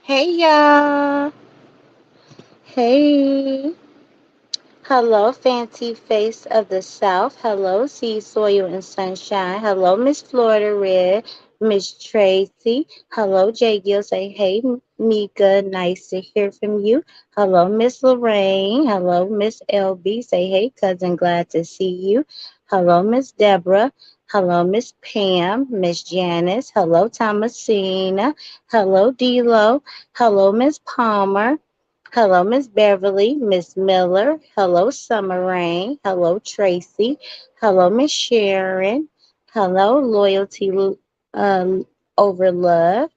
Hey y'all. Hey. Hello, fancy face of the South. Hello, sea, soil, and sunshine. Hello, Miss Florida Red. Miss Tracy. Hello, Jay Gill. Say, hey, Mika. Nice to hear from you. Hello, Miss Lorraine. Hello, Miss LB. Say, hey, cousin. Glad to see you. Hello, Miss Deborah. Hello, Miss Pam. Miss Janice. Hello, Thomasina. Hello, D'Lo. Hello, Miss Palmer. Hello, Miss Beverly, Miss Miller. Hello, Summer Rain. Hello, Tracy. Hello, Miss Sharon. Hello, Loyalty um, Over Love.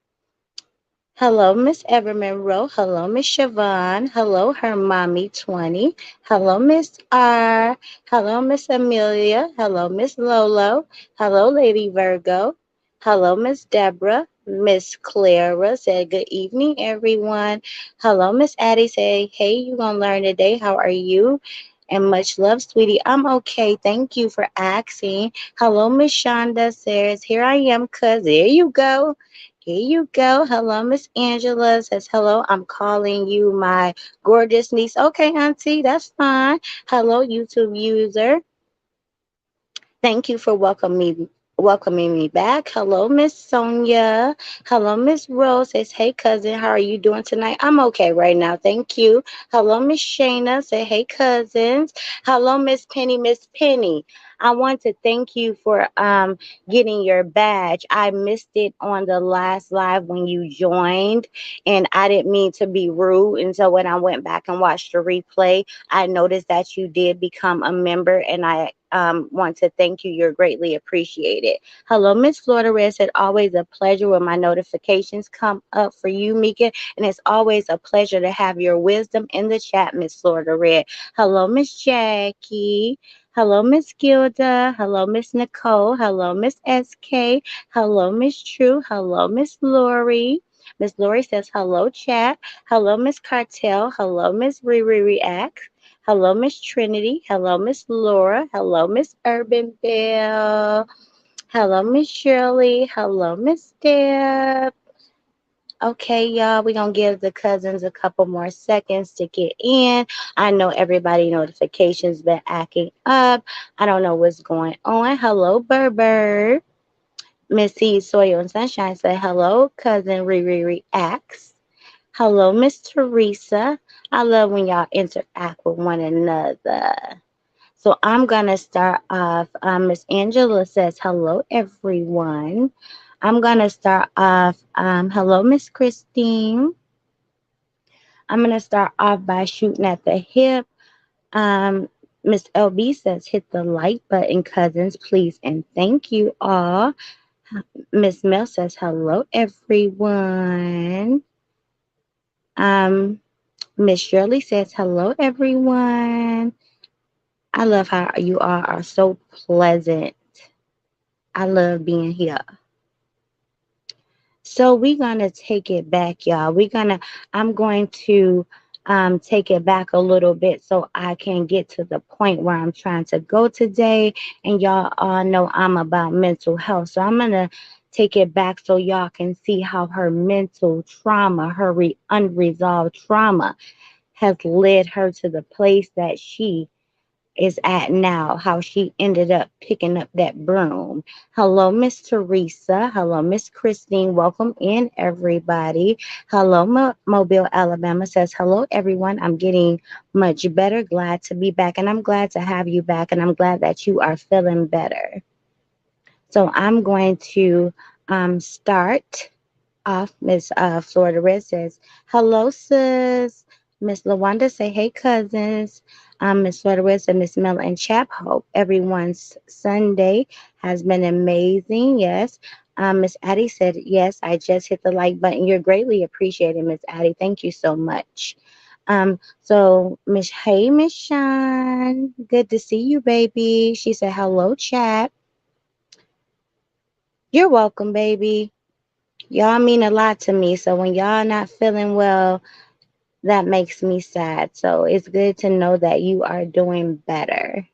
Hello, Miss Ever Monroe. Hello, Miss Siobhan. Hello, her mommy 20. Hello, Miss R. Hello, Miss Amelia. Hello, Miss Lolo. Hello, Lady Virgo. Hello, Miss Deborah. Miss Clara said, good evening, everyone. Hello, Miss Addie said, hey, you gonna learn today. How are you? And much love, sweetie. I'm okay. Thank you for asking. Hello, Miss Shonda says, here I am, cuz. There you go. Here you go. Hello, Miss Angela says, hello, I'm calling you my gorgeous niece. Okay, auntie, that's fine. Hello, YouTube user. Thank you for welcoming me back. Hello, Miss Sonia. Hello, Miss Rose says, hey cousin, how are you doing tonight? I'm okay right now. Thank you. Hello, Miss Shayna. Say, hey cousins. Hello, Miss Penny. Miss Penny. I want to thank you for getting your badge. I missed it on the last live when you joined, and I didn't mean to be rude. And so when I went back and watched the replay, I noticed that you did become a member, and I want to thank you. You're greatly appreciated. Hello, Miss Florida Red said, always a pleasure when my notifications come up for you, Mika. And it's always a pleasure to have your wisdom in the chat, Miss Florida Red. Hello, Miss Jackie. Hello, Miss Gilda. Hello, Miss Nicole. Hello, Miss SK. Hello, Miss True. Hello, Miss Lori. Miss Lori says, hello, chat. Hello, Miss Cartel. Hello, Miss Riri Reacts. Hello, Miss Trinity. Hello, Miss Laura. Hello, Miss Urban Bell. Hello, Miss Shirley. Hello, Miss Deb. Okay, y'all, we're going to give the cousins a couple more seconds to get in. I know everybody notifications been acting up. I don't know what's going on. Hello, Berber. Missy Soil and Sunshine say hello, cousin Riri Reacts. Hello, Miss Teresa. I love when y'all interact with one another. So I'm gonna start off. Miss Angela says hello, everyone. I'm gonna start off. Hello, Miss Christine. I'm gonna start off by shooting at the hip. Um, Miss LB says hit the like button, cousins, please, and thank you all. Miss Mel says hello, everyone. Um, Miss Shirley says hello, everyone. I love how you all are so pleasant. I love being here. So we're gonna take it back, y'all. I'm going to take it back a little bit so I can get to the point where I'm trying to go today. And y'all all know I'm about mental health. So I'm gonna take it back so y'all can see how her mental trauma, her unresolved trauma has led her to the place that she is at now, how she ended up picking up that broom. Hello, Miss Teresa. Hello, Miss Christine. Welcome in, everybody. Hello, Mobile, Alabama says, hello, everyone. I'm getting much better. Glad to be back. And I'm glad to have you back. And I'm glad that you are feeling better. So I'm going to start off. Miss Florida Red says, hello, sis. Miss Lawanda say, hey, cousins. Miss Florida Red said, Miss Miller and Chap, hope everyone's Sunday has been amazing. Yes. Miss Addie said, yes, I just hit the like button. You're greatly appreciated, Miss Addie. Thank you so much. So hey, Miss Sean, good to see you, baby. She said, hello, chat. You're welcome, baby. Y'all mean a lot to me. So when y'all not feeling well, that makes me sad. So it's good to know that you are doing better.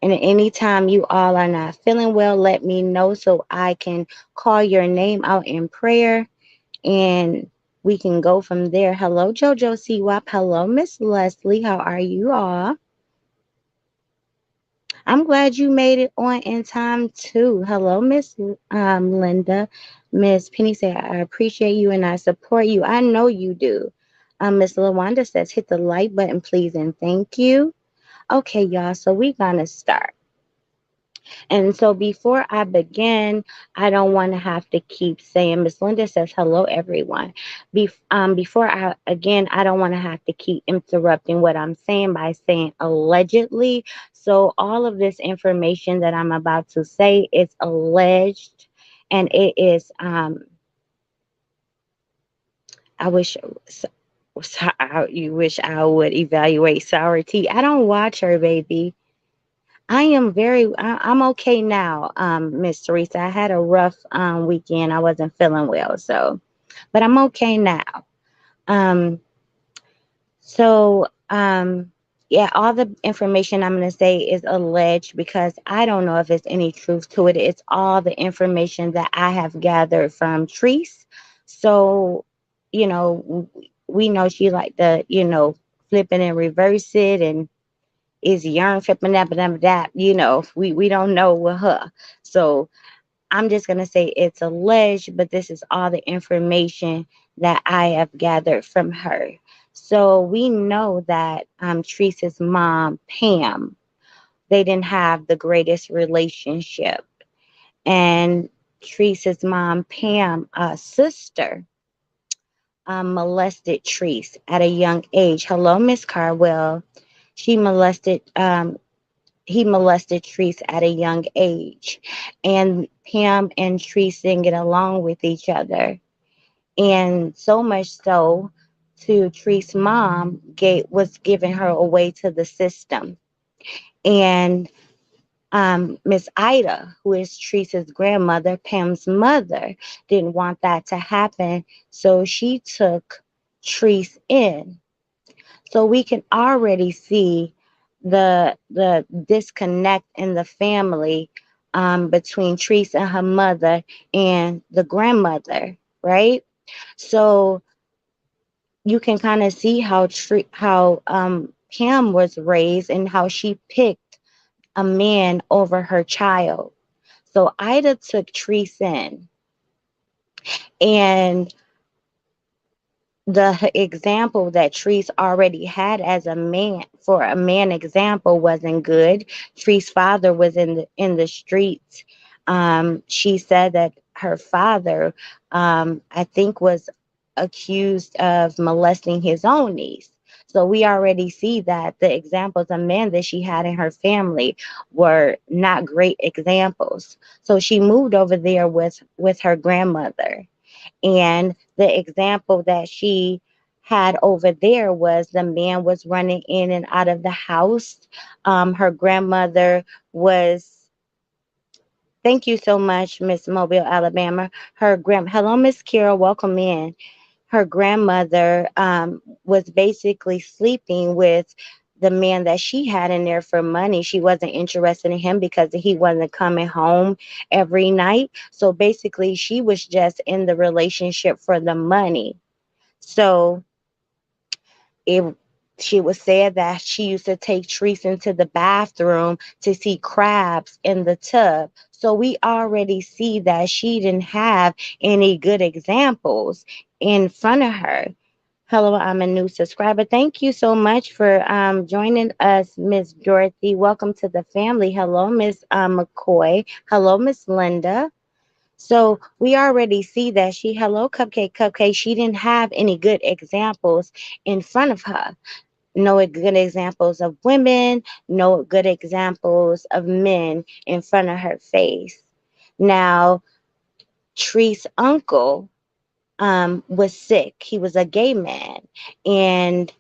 And anytime you all are not feeling well, let me know so I can call your name out in prayer and we can go from there. Hello, JoJo Siwap. Hello, Miss Leslie. How are you all? I'm glad you made it on in time too. Hello, Miss Linda. Miss Penny said, I appreciate you and I support you. I know you do. Miss Lawanda says, hit the like button, please, and thank you. Okay, y'all. So we're gonna start. And so before I begin, I don't want to have to keep saying, Miss Linda says, hello, everyone. Before I don't want to have to keep interrupting what I'm saying by saying allegedly. So all of this information that I'm about to say is alleged and it is, I wish, you wish I would evaluate Sour Tea. I don't watch her, baby. I'm okay now, Miss Teresa. I had a rough weekend. I wasn't feeling well, so, but I'm okay now. Um, so, yeah, all the information I'm going to say is alleged because I don't know if it's any truth to it. It's all the information that I have gathered from Treese. So, we know she like to, flip it and reverse it and is yarn flipping that, we don't know with her. So I'm just gonna say it's alleged, but this is all the information that I have gathered from her. So we know that Teresa's mom, Pam, they didn't have the greatest relationship. And Teresa's mom, Pam, sister, molested Teresa at a young age. Hello, Miss Carwell. She molested he molested Treese at a young age. And Pam and Treese didn't get along with each other. And so much so to Treese's mom was giving her away to the system. And Miss Ida, who is Treese's grandmother, Pam's mother, didn't want that to happen. So she took Treese in. So we can already see the disconnect in the family between Teresa and her mother and the grandmother, right? So you can kind of see how Pam was raised and how she picked a man over her child. So Ida took Teresa in, and the example that Treese already had as a man for a man example wasn't good. Treese's father was in the streets. She said that her father, I think, was accused of molesting his own niece. So we already see that the examples of men that she had in her family were not great examples. So she moved over there with her grandmother, and the example that she had over there was the man was running in and out of the house. Her grandmother was, thank you so much, Miss Mobile, Alabama. Hello, Miss Kira, welcome in. Her grandmother was basically sleeping with the man that she had in there for money. She wasn't interested in him because he wasn't coming home every night. So basically, she was just in the relationship for the money. So it she was said that she used to take Teresa into the bathroom to see crabs in the tub. So we already see that she didn't have any good examples in front of her. Hello, I'm a new subscriber. Thank you so much for joining us, Miss Dorothy. Welcome to the family. Hello, Miss McCoy. Hello, Miss Linda. So we already see that hello, Cupcake. She didn't have any good examples in front of her. No good examples of women, no good examples of men in front of her face. Now, Tree's uncle was sick. He was a gay man. And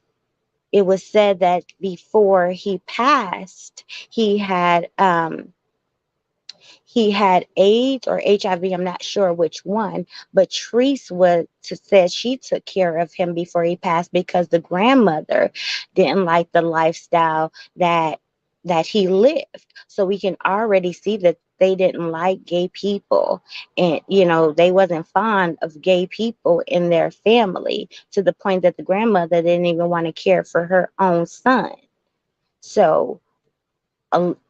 it was said that before he passed, he had AIDS or HIV. I'm not sure which one, but Treese said she took care of him before he passed because the grandmother didn't like the lifestyle that he lived. So we can already see they didn't like gay people, and they wasn't fond of gay people in their family, to the point that the grandmother didn't even want to care for her own son. So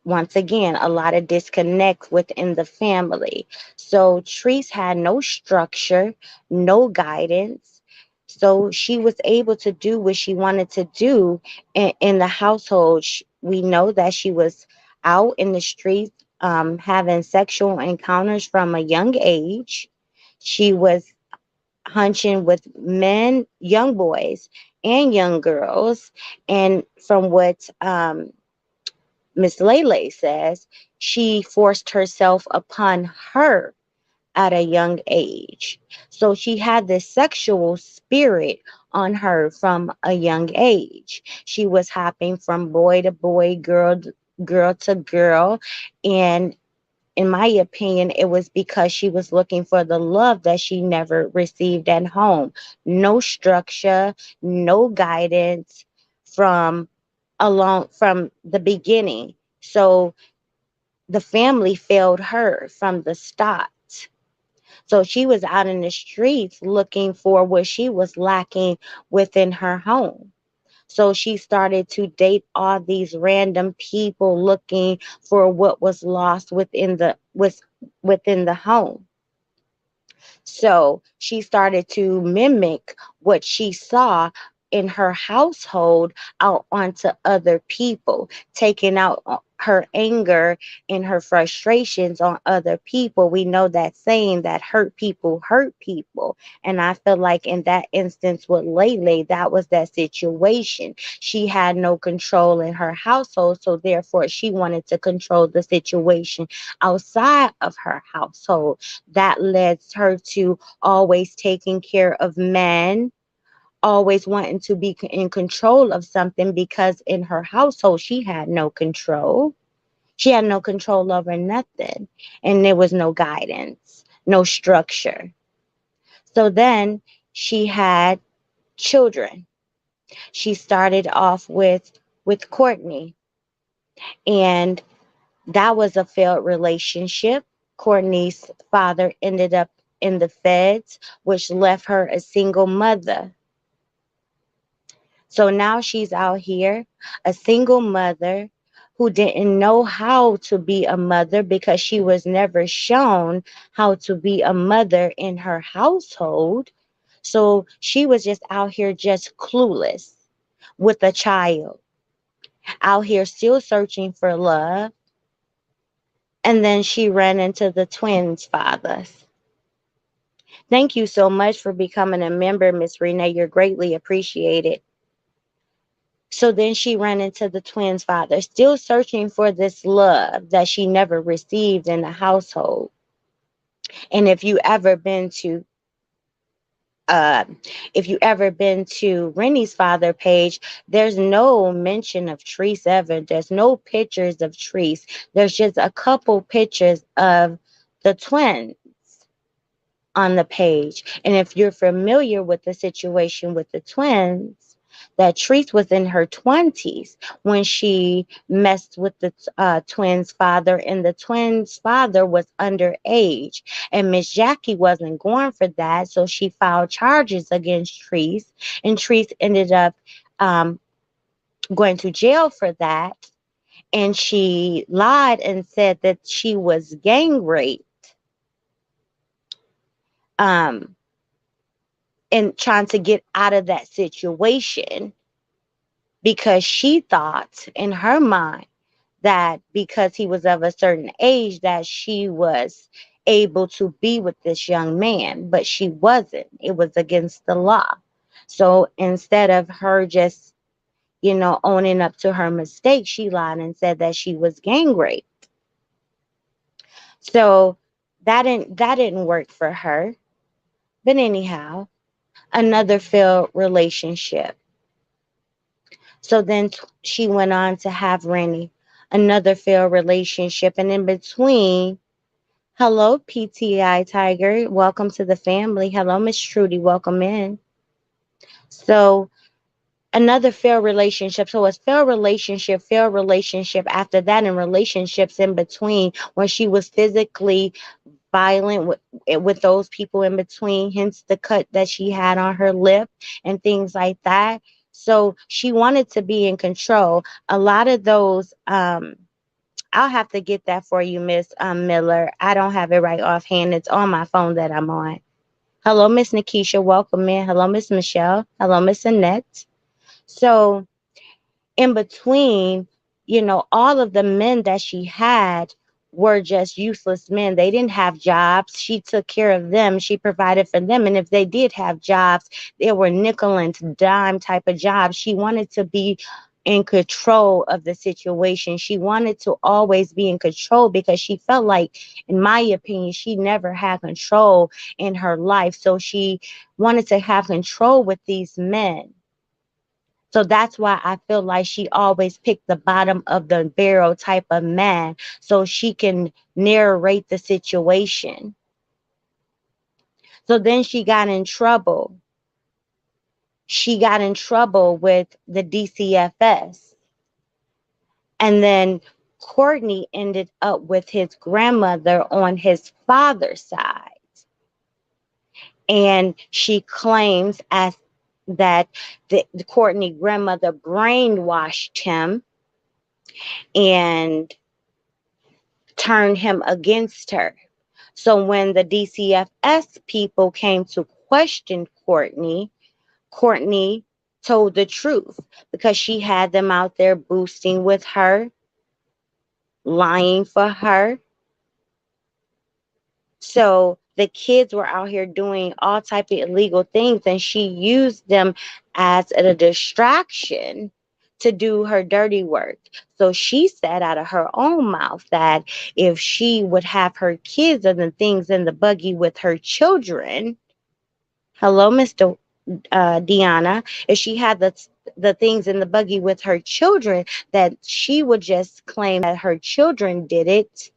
once again, a lot of disconnect within the family. So Treese had no structure, no guidance. So she was able to do what she wanted to do in the household. We know that she was out in the streets, having sexual encounters from a young age. She was hunching with men, young boys, and young girls. And from what Miss Lele says, she forced herself upon her at a young age. So she had this sexual spirit on her from a young age. She was hopping from boy to boy, girl to girl. And in my opinion, it was because she was looking for the love that she never received at home. No structure, no guidance from from the beginning. So the family failed her from the start. So she was out in the streets looking for what she was lacking within her home. So she started to date all these random people looking for what was lost within the home. So she started to mimic what she saw in her household out onto other people, taking out her anger and her frustrations on other people. We know that saying that hurt people. And I feel like in that instance with Lele, that was that situation. She had no control in her household, so therefore she wanted to control the situation outside of her household. That led her to always taking care of men, always wanting to be in control of something, because in her household she had no control. She had no control over nothing, and there was no guidance, no structure. So then she had children. She started off with Courtney, and that was a failed relationship. Courtney's father ended up in the feds, which left her a single mother. So now she's out here, a single mother who didn't know how to be a mother because she was never shown how to be a mother in her household. So she was just out here, just clueless with a child, out here still searching for love. And then she ran into the twins' fathers. Thank you so much for becoming a member, Miss Renee. You're greatly appreciated. So then she ran into the twins' father, still searching for this love that she never received in the household. And uh, if you ever been to Rennie's father page, there's no mention of Treese ever. There's no pictures of Treese. There's just a couple pictures of the twins on the page. And if you're familiar with the situation with the twins, that Treese was in her 20s when she messed with the twins' father, and the twins' father was underage. And Miss Jackie wasn't going for that, so she filed charges against Treese, and Treese ended up um, going to jail for that. And she lied and said that she was gang raped. Um, and trying to get out of that situation, because she thought in her mind that because he was of a certain age that she was able to be with this young man, but she wasn't. It was against the law. So instead of her just owning up to her mistake, she lied and said that she was gang raped. So that didn't work for her. But anyhow, another failed relationship. So then she went on to have Rennie, another failed relationship. And in between, hello, PTI Tiger. Welcome to the family. Hello, Miss Trudy. Welcome in. So another failed relationship. So it's failed relationship after that, and relationships in between when she was physically violent with those people in between, hence the cut that she had on her lip and things like that. So she wanted to be in control. A lot of those, I'll have to get that for you, Miss Miller. I don't have it right offhand. It's on my phone that I'm on. Hello, Miss Nikisha. Welcome in. Hello, Miss Michelle. Hello, Miss Annette. So in between, all of the men that she had were just useless men. They didn't have jobs. She took care of them. She provided for them. And if they did have jobs, they were nickel and dime type of jobs. She wanted to be in control of the situation. She wanted to always be in control because she felt like, in my opinion, she never had control in her life. So she wanted to have control with these men. So that's why I feel like she always picked the bottom of the barrel type of man so she can narrate the situation. So then she got in trouble. She got in trouble with the DCFS. And then Courtney ended up with his grandmother on his father's side. And she claims as that the Courtney grandmother brainwashed him and turned him against her. So when the DCFS people came to question Courtney, Courtney told the truth because she had them out there boosting with her, lying for her. So the kids were out here doing all type of illegal things, and she used them as a distraction to do her dirty work. So she said out of her own mouth that if she would have her kids and the things in the buggy with her children, hello, Mr. Deanna, if she had the things in the buggy with her children, that she would just claim that her children did it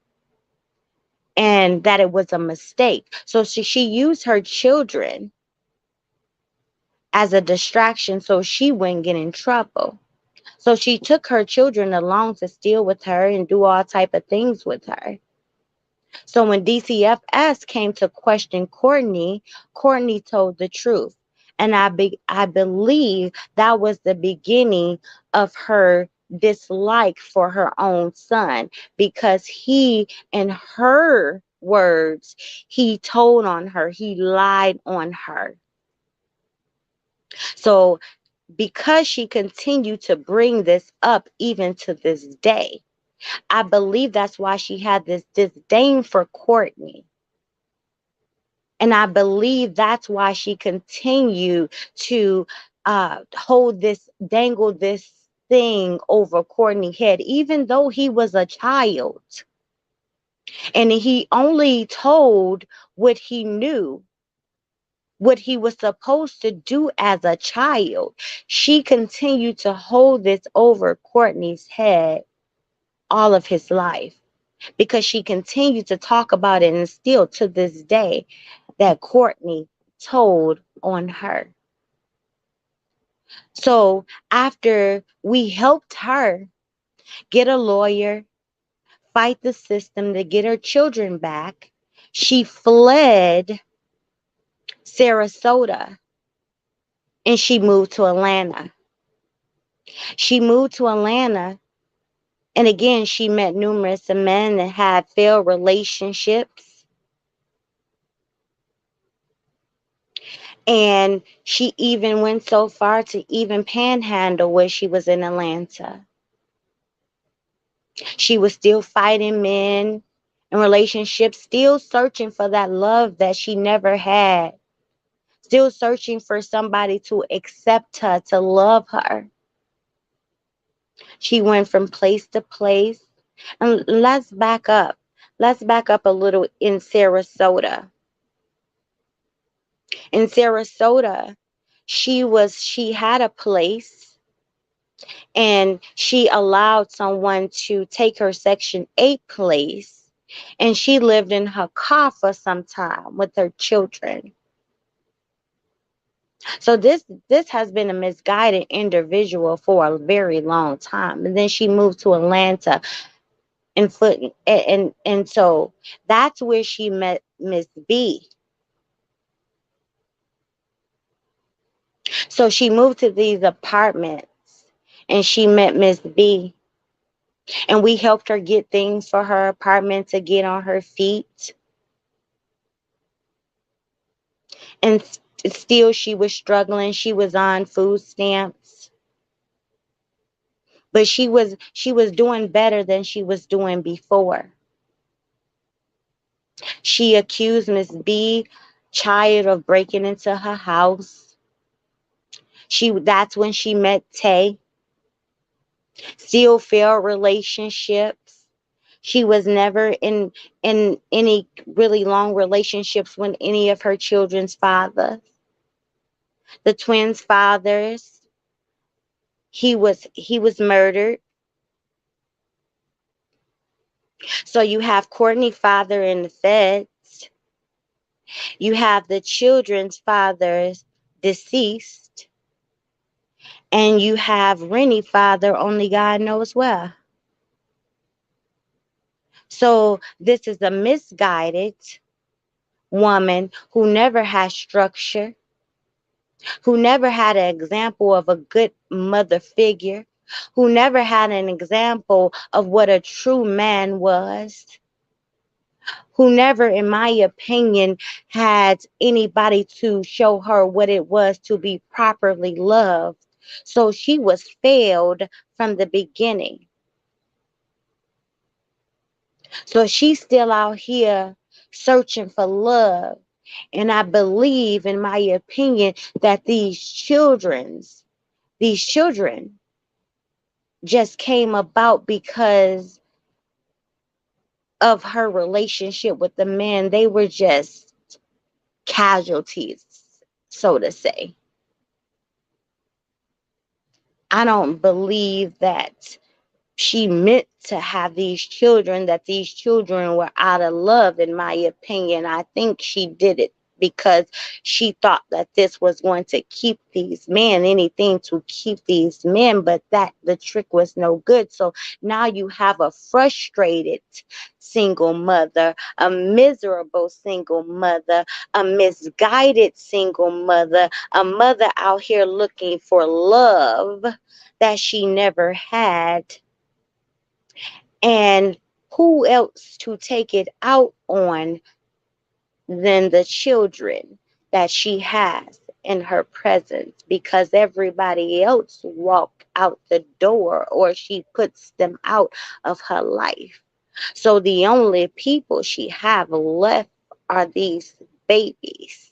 and that it was a mistake. So she used her children as a distraction so she wouldn't get in trouble. So she took her children along to steal with her and do all type of things with her. So when DCFS came to question Courtney, Courtney told the truth. And I believe that was the beginning of her dislike for her own son, because he, in her words, he told on her, he lied on her. So because she continued to bring this up even to this day, I believe that's why she had this disdain for Courtney. And I believe that's why she continued to dangle this thing over Courtney's head, even though he was a child. And he only told what he knew, what he was supposed to do as a child. She continued to hold this over Courtney's head all of his life, because she continued to talk about it, and still to this day that Courtney told on her. So after we helped her get a lawyer, fight the system to get her children back, she fled Sarasota and she moved to Atlanta. She moved to Atlanta, and again, she met numerous men that had failed relationships. And she even went so far to even panhandle where she was in Atlanta. She was still fighting men and relationships, still searching for that love that she never had, still searching for somebody to accept her, to love her. She went from place to place. And let's back up. Let's back up a little in Sarasota. In Sarasota, she had a place, and she allowed someone to take her Section 8 place, and she lived in her car for some time with her children. So this has been a misguided individual for a very long time. And then she moved to Atlanta and so that's where she met Miss B. So she moved to these apartments and she met Miss B, and we helped her get things for her apartment to get on her feet. And still she was struggling. She was on food stamps, but she was doing better than she was doing before. She accused Miss B child of breaking into her house. That's when she met Tay. Still failed relationships. She was never in any really long relationships with any of her children's fathers. The twins' fathers, he was murdered. So you have Courtney father in the feds. You have the children's fathers deceased. And you have Rennie father only God knows where. So this is a misguided woman who never had structure, who never had an example of a good mother figure, who never had an example of what a true man was, who never, in my opinion, had anybody to show her what it was to be properly loved. So she was failed from the beginning. So she's still out here searching for love. And I believe, in my opinion, that these children just came about because of her relationship with the men. They were just casualties, so to say. I don't believe that she meant to have these children, that these children were out of love, in my opinion. I think she did it because she thought that this was going to keep these men, anything to keep these men, but that the trick was no good. So now you have a frustrated single mother, a miserable single mother, a misguided single mother, a mother out here looking for love that she never had, and who else to take it out on than the children that she has in her presence, because everybody else walk out the door or she puts them out of her life. So the only people she have left are these babies.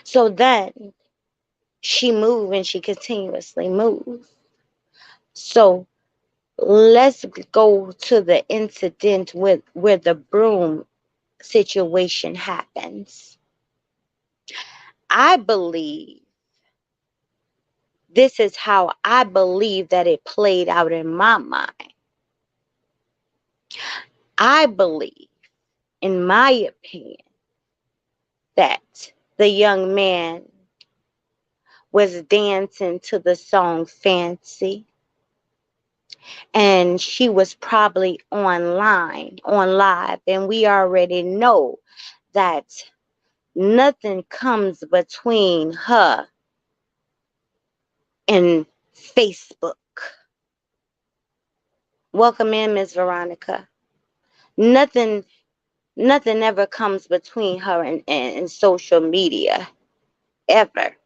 So then she moves and she continuously moves. So let's go to the incident with where the broom situation happens. I believe this is how I believe that it played out in my mind. I believe, in my opinion, that the young man was dancing to the song Fancy, and she was probably on live, and we already know that nothing comes between her and Facebook. Welcome in, Miss Veronica. Nothing, nothing ever comes between her and social media, ever.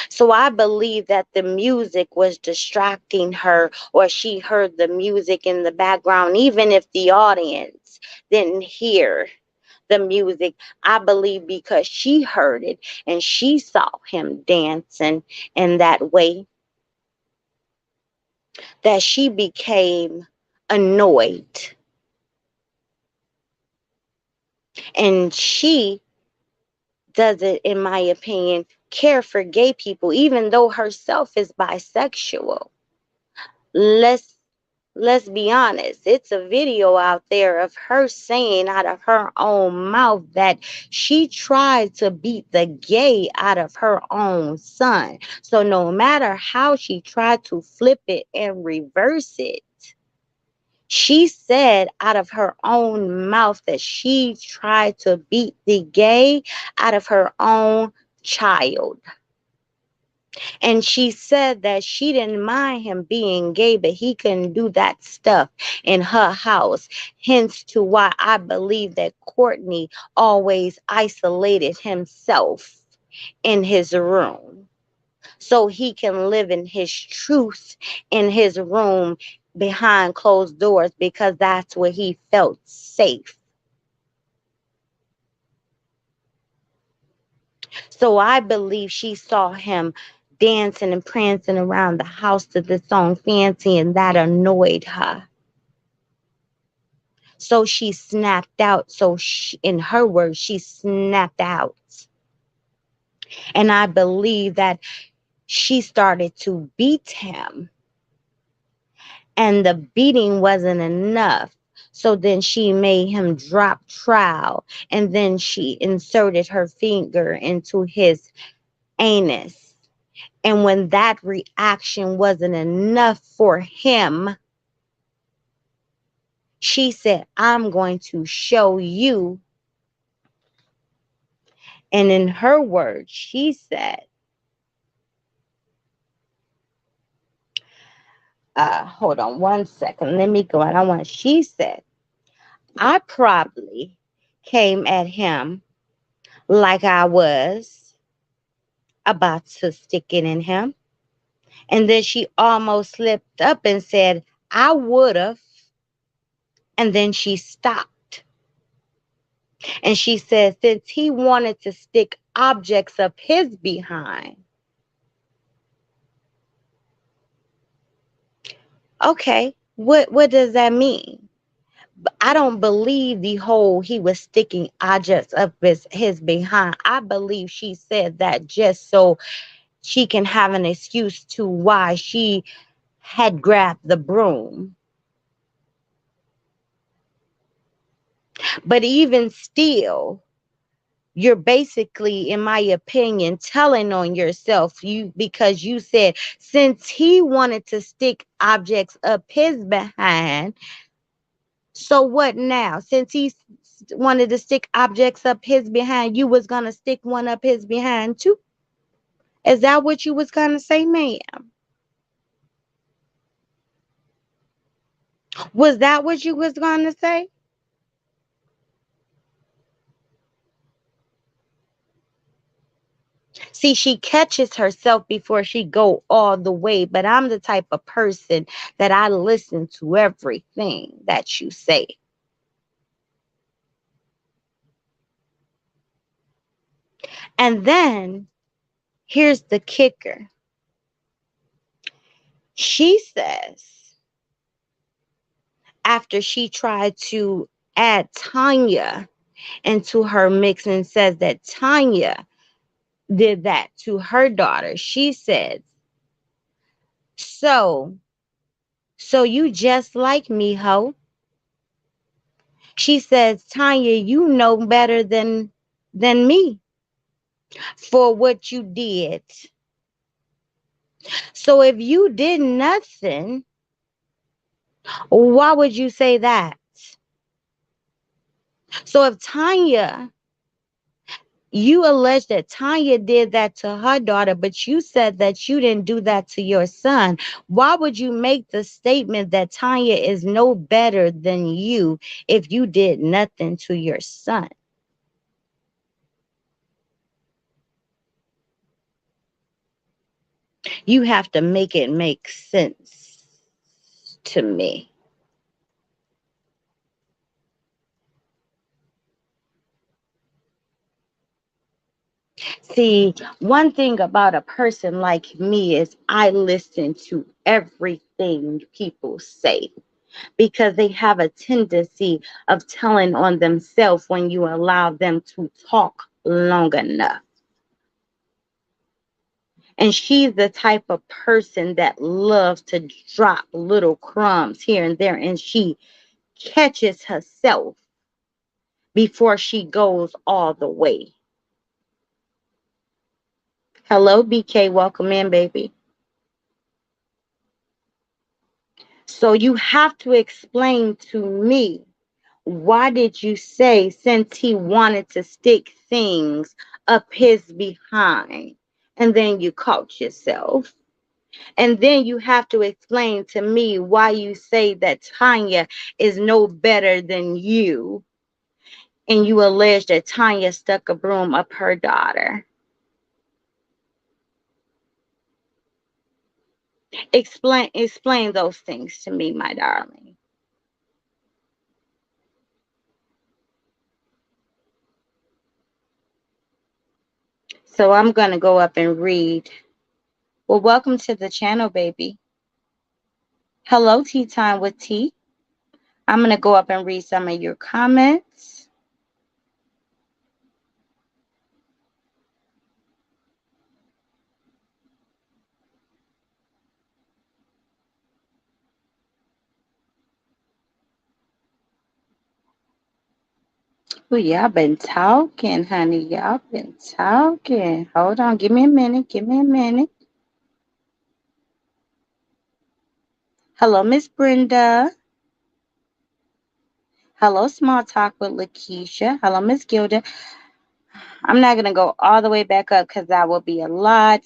So I believe that the music was distracting her, or she heard the music in the background, even if the audience didn't hear the music. I believe because she heard it and she saw him dancing in that way, that she became annoyed, and she doesn't, in my opinion, care for gay people, even though herself is bisexual. Let's Let's be honest. It's a video out there of her saying out of her own mouth that she tried to beat the gay out of her own son. So no matter how she tried to flip it and reverse it, she said out of her own mouth that she tried to beat the gay out of her own child. And she said that she didn't mind him being gay, but he couldn't do that stuff in her house. Hence to why I believe that Courtney always isolated himself in his room so he can live in his truth in his room behind closed doors because that's where he felt safe. So I believe she saw him dancing and prancing around the house to the song Fancy, and that annoyed her. So she snapped out. So she, in her words, she snapped out. And I believe that she started to beat him, and the beating wasn't enough. So then she made him drop trowel, and then she inserted her finger into his anus. And when that reaction wasn't enough for him, she said, I'm going to show you. And in her words, she said, hold on one second. Let me go out. She said, I probably came at him like I was about to stick it in him. And then she almost slipped up and said, I would have. And then she stopped. And she said, since he wanted to stick objects up his behind. Okay, what does that mean? I don't believe the whole he was sticking objects up his behind. I believe she said that just so she can have an excuse to why she had grabbed the broom. But even still, you're basically, in my opinion, telling on yourself you because you said since he wanted to stick objects up his behind, so what now? Since he wanted to stick objects up his behind, you was gonna stick one up his behind too? Is that what you was gonna say, ma'am? Was that what you was gonna say? See, she catches herself before she go all the way, but I'm the type of person that I listen to everything that you say. And then here's the kicker. She says after she tried to add Tanya into her mix and says that Tanya did that to her daughter. She says, so, so you just like me, ho. She says, Tanya, you know better than me for what you did. So if you did nothing, why would you say that? So if Tanya, you allege that Tanya did that to her daughter, but you said that you didn't do that to your son. Why would you make the statement that Tanya is no better than you if you did nothing to your son? You have to make it make sense to me. See, one thing about a person like me is I listen to everything people say because they have a tendency of telling on themselves when you allow them to talk long enough. And she's the type of person that loves to drop little crumbs here and there, and she catches herself before she goes all the way. Hello, BK. Welcome in, baby. So you have to explain to me, why did you say since he wanted to stick things up his behind, and then you caught yourself? And then you have to explain to me why you say that Tanya is no better than you, and you allege that Tanya stuck a broom up her daughter. Explain those things to me, my darling. So I'm gonna go up and read. Well, welcome to the channel, baby. Hello, Tea Time with Tea. I'm gonna go up and read some of your comments. Oh, y'all been talking, honey. Y'all been talking. Hold on, give me a minute. Give me a minute. Hello, Miss Brenda. Hello, Small Talk with Lakeisha. Hello, Miss Gilda. I'm not gonna go all the way back up because that will be a lot.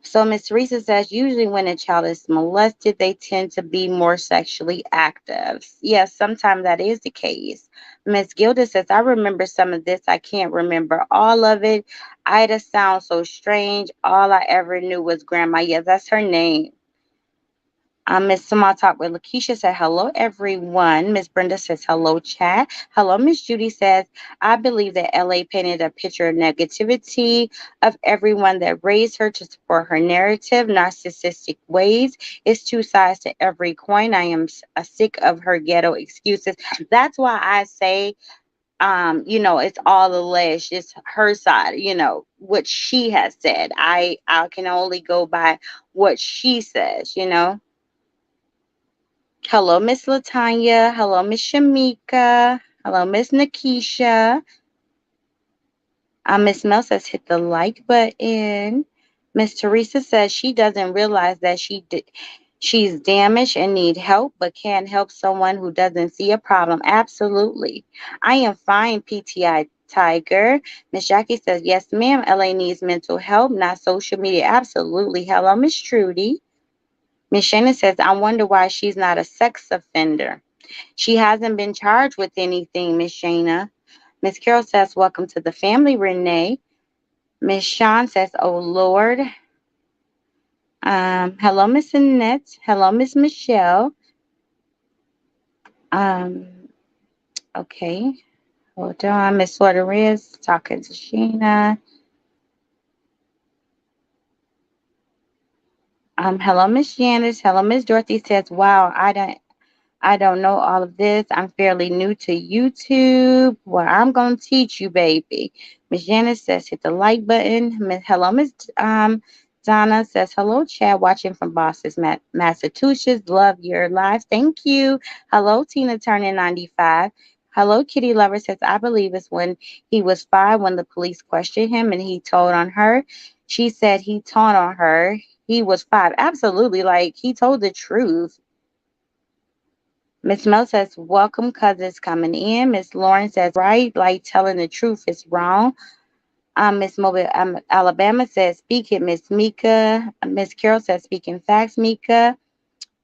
So Miss Teresa says usually when a child is molested, they tend to be more sexually active. Yes, sometimes that is the case. Miss Gilda says, I remember some of this. I can't remember all of it. Ida sounds so strange. All I ever knew was grandma. Yes, that's her name. Miss Small Talk with Lakeisha said, hello, everyone. Miss Brenda says, hello, chat. Hello, Miss Judy says, I believe that LA painted a picture of negativity of everyone that raised her to support her narrative, narcissistic ways. It's two sides to every coin. I am sick of her ghetto excuses. That's why I say, it's all alleged. It's her side, what she has said. I can only go by what she says. Hello, Miss Latanya. Hello, Miss Shamika. Hello, Miss Nakisha. Miss Mel says hit the like button. Miss Teresa says she doesn't realize that she's damaged and need help, but can't help someone who doesn't see a problem. Absolutely. I am fine, PTI Tiger. Miss Jackie says, yes, ma'am. LA needs mental help, not social media. Absolutely. Hello, Miss Trudy. Miss Shannon says, I wonder why she's not a sex offender. She hasn't been charged with anything, Miss Shana. Miss Carol says, welcome to the family, Renee. Miss Shawn says, oh Lord. Hello, Miss Annette. Hello, Miss Michelle. Um, okay. Hold on. Miss Slaughter is talking to Sheena. Hello, Miss Janice. Hello, Miss Dorothy says, wow, I don't know all of this. I'm fairly new to YouTube. Well, I'm going to teach you, baby. Miss Janice says, hit the like button. Hello, Miss Donna says, hello, Chad, watching from Boston, Massachusetts. Love your live. Thank you. Hello, Tina turning 95. Hello, Kitty Lover says, I believe it's when he was 5 when the police questioned him and he told on her. She said he told on her. He was 5. Absolutely. Like, he told the truth. Miss Mel says, welcome, cousins coming in. Miss Lauren says, right, like telling the truth is wrong. Miss Mobile, Alabama says, speak it, Miss Mika. Miss Carol says, speaking facts, Mika.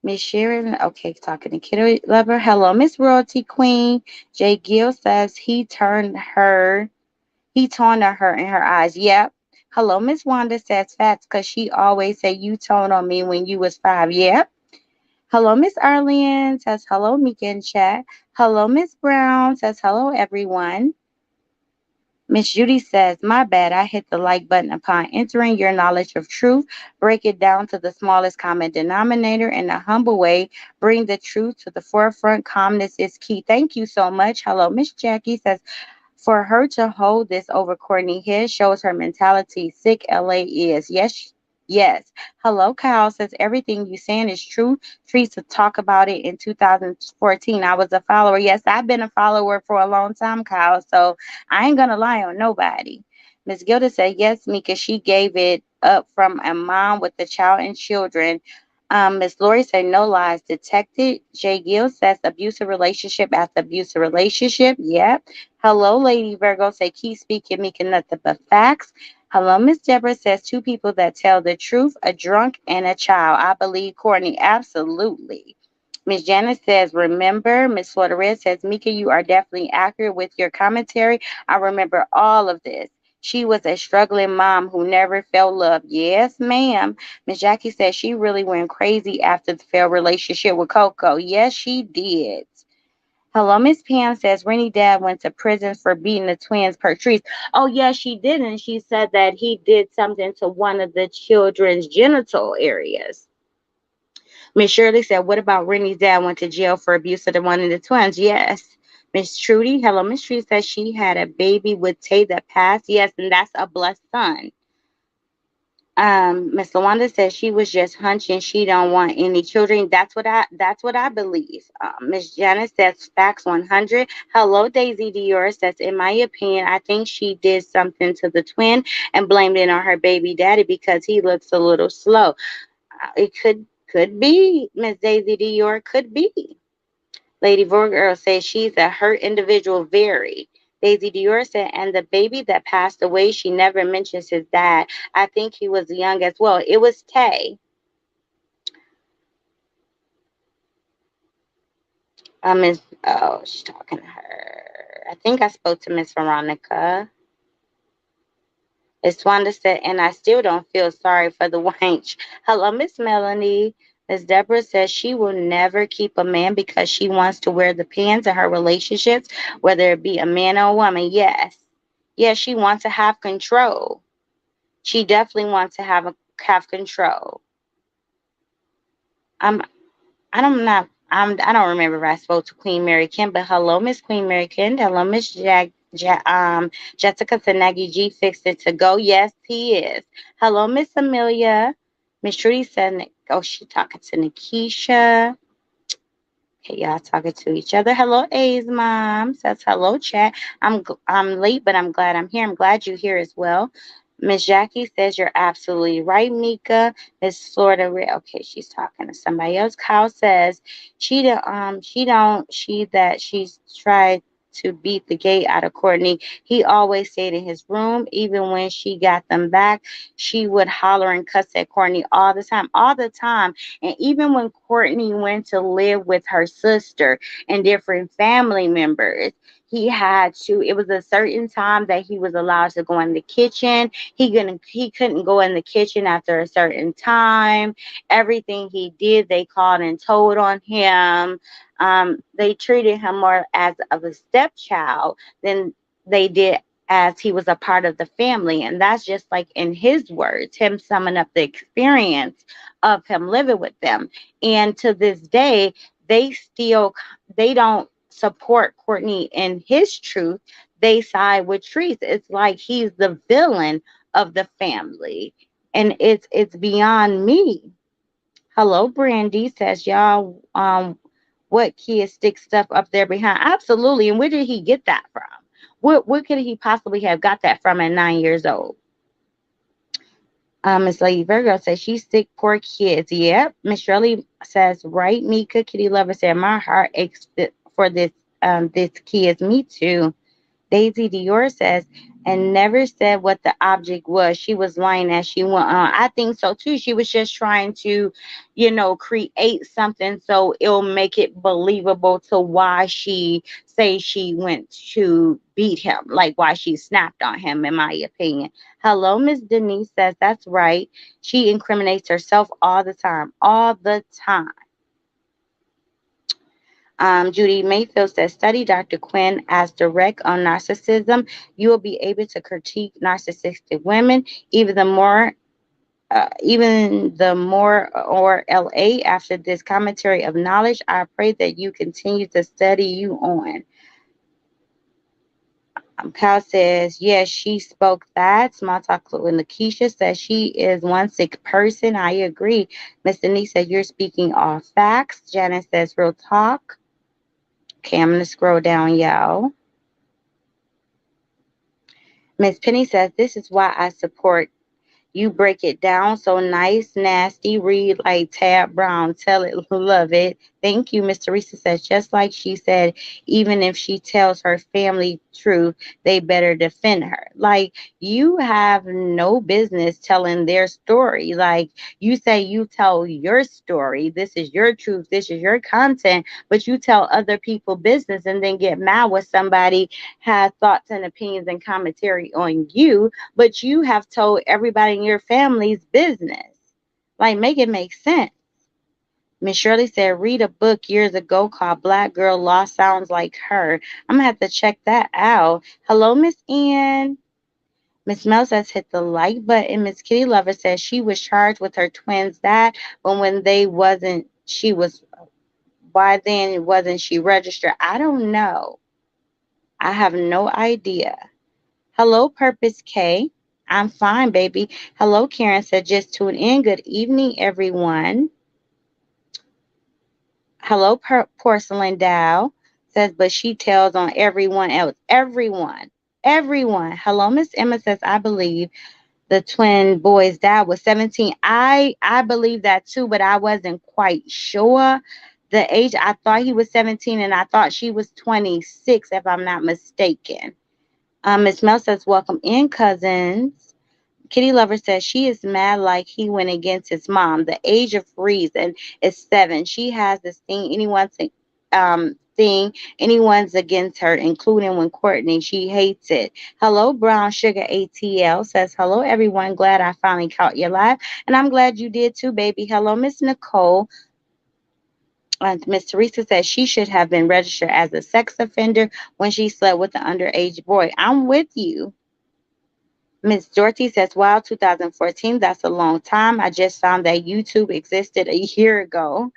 Miss Sharon, okay, talking to Kitty Lover. Hello, Miss Royalty Queen. Jay Gill says, he turned on her in her eyes. Yep. Hello, Miss Wanda says, facts, because she always say you toned on me when you was 5. Yep. Hello, Miss Arlene says hello, Mika in chat. Hello, Miss Brown says hello, everyone. Miss Judy says, my bad, I hit the like button upon entering your knowledge of truth. Break it down to the smallest common denominator in a humble way. Bring the truth to the forefront. Calmness is key. Thank you so much. Hello, Miss Jackie says, For her to hold this over Courtney Hill shows her mentality. Sick LA is. Yes, yes. Hello, Kyle says everything you saying is true. Teresa talk about it in 2014. I was a follower. Yes, I've been a follower for a long time, Kyle. So I ain't gonna lie on nobody. Miss Gilda said yes, Mika. She gave it up from a mom with a child and children. Miss Lori said no lies detected. Jay Gill says abusive relationship after abusive relationship. Yep. Hello, Lady Virgo. Say, keep speaking, making nothing but facts. Hello, Miss Deborah says, two people that tell the truth, a drunk and a child. I believe Courtney, absolutely. Miss Janice says, remember. Miss Florida says, Mika, you are definitely accurate with your commentary. I remember all of this. She was a struggling mom who never felt love. Yes, ma'am. Miss Jackie says she really went crazy after the failed relationship with Coco. Yes, she did. Hello, Miss Pam says Rennie dad went to prison for beating the twins Patrice. Oh, yeah, she did. And she said that he did something to one of the children's genital areas. Miss Shirley said, what about Rennie's dad went to jail for abuse of the one of the twins? Yes. Miss Trudy, hello, Miss Trudy says she had a baby with Tay that passed. Yes, and that's a blessed son. Miss Lawanda says she was just hunching. She don't want any children. That's what I believe. Miss Janice says facts 100. Hello, Daisy Dior says, in my opinion, I think she did something to the twin and blamed it on her baby daddy because he looks a little slow. It could be, Miss Daisy Dior, could be. Lady Vorgirl says she's a hurt individual, very. Daisy Dior said, and the baby that passed away, she never mentions his dad. I think he was young as well. It was Tay. She's talking to her. I think I spoke to Miss Veronica. Miss Wanda said, and I still don't feel sorry for the wench. Hello, Miss Melanie. Miss Deborah says she will never keep a man because she wants to wear the pants in her relationships, whether it be a man or a woman. Yes. Yes, she wants to have control. She definitely wants to have control. I'm I don't remember if I spoke to Queen Mary Kim, but hello, Miss Queen Mary Kim. Hello, Miss Jessica Sanagi G fixed it to go. Yes, he is. Hello, Miss Amelia. Miss Trudy said, oh, she talking to Nikisha. Okay, y'all talking to each other. Hello, A's mom says hello, chat. I'm late, but I'm glad I'm here. I'm glad you're here as well. Miss Jackie says you're absolutely right, Mika. Miss Florida, okay, she's talking to somebody else. Kyle says she that she's tried to beat the gate out of Courtney. He always stayed in his room, even when she got them back. She would holler and cuss at Courtney all the time. And even when Courtney went to live with her sister and different family members, it was a certain time that he was allowed to go in the kitchen. He couldn't go in the kitchen after a certain time. Everything he did, they called and told on him. They treated him more as of a stepchild than they did as he was a part of the family. And that's just like in his words, him summing up the experience of him living with them. And to this day, they still they don't support Courtney in his truth. They side with Treese. It's like he's the villain of the family. And it's beyond me. Hello, Brandy says, y'all, what kid sticks stuff up there behind? Absolutely. And where did he get that from? Where could he possibly have got that from at 9 years old? Miss Lady Virgo says she's sick, poor kids. Yep. Miss Shirley says, right, Mika. Kitty Lover said, my heart aches for this kids. Me too. Daisy Dior says, and never said what the object was. She was lying as she went on. I think so too. She was just trying to, create something so it'll make it believable to why she say she went to beat him, like why she snapped on him, in my opinion. Hello, Miss Denise says, that's right. She incriminates herself all the time. All the time. Judy Mayfield says, study Dr. Quinn as direct on narcissism. You will be able to critique narcissistic women, even the more or LA. After this commentary of knowledge, I pray that you continue to study you on. Kyle says, yes, she spoke that. Small talk with Lakeisha says she is one sick person. I agree. Miss Denise said, you're speaking all facts. Janice says, real talk. Okay, I'm going to scroll down, y'all. Miss Penny says, this is why I support you break it down so nice, nasty, read like Tab Brown. Tell it, love it. Thank you, Miss Teresa says, just like she said, even if she tells her family truth, they better defend her. Like, you have no business telling their story. Like, you say you tell your story. This is your truth. This is your content. But you tell other people business and then get mad when somebody has thoughts and opinions and commentary on you, but you have told everybody in your family's business. Like, make it make sense. Miss Shirley said, read a book years ago called Black Girl Lost Sounds Like Her. I'm going to have to check that out. Hello, Miss Ann. Miss Mel says, hit the like button. Miss Kitty Lover says she was charged with her twins' dad, but when they wasn't, she was, why then wasn't she registered? I don't know. I have no idea. Hello, Purpose K. I'm fine, baby. Hello, Karen said, just tune in. Good evening, everyone. Hello, Porcelain Dow says, but she tells on everyone else. Everyone. Everyone. Hello, Miss Emma says, I believe the twin boy's dad was 17. I believe that too, but I wasn't quite sure the age. I thought he was 17 and I thought she was 26, if I'm not mistaken. Miss Mel says, welcome in, cousins. Kitty Lover says she is mad like he went against his mom. The age of reason is 7. She has this thing anyone's against her, including when Courtney. She hates it. Hello, Brown Sugar ATL says, hello, everyone. Glad I finally caught you live. And I'm glad you did too, baby. Hello, Miss Nicole. Miss Teresa says she should have been registered as a sex offender when she slept with an underage boy. I'm with you. Miss Dorothy says, wow, 2014, that's a long time. I just found that YouTube existed a year ago.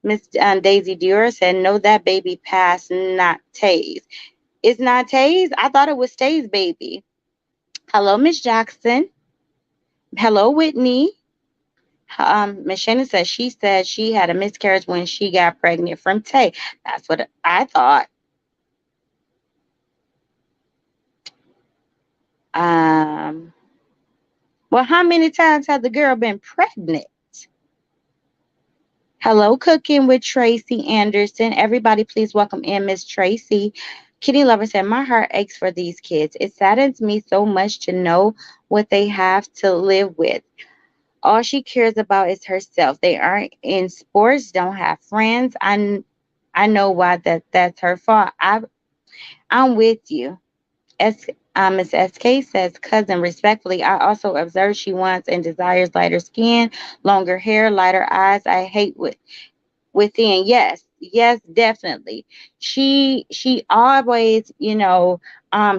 Miss Daisy Dior said, no, that baby passed, not Taze. It's not Taze? I thought it was Taze baby. Hello, Miss Jackson. Hello, Whitney. Miss Shannon says she said she had a miscarriage when she got pregnant from Tay. That's what I thought. Um, well, how many times has the girl been pregnant? Hello, Cooking with Tracy Anderson. Everybody, please welcome in Miss Tracy. Kitty Lover said, my heart aches for these kids. It saddens me so much to know what they have to live with. All she cares about is herself. They aren't in sports, don't have friends. I know why that's her fault. I'm with you. S, Miss SK says, cousin, respectfully, I also observe she wants and desires lighter skin, longer hair, lighter eyes. I hate within. Yes, definitely. She always,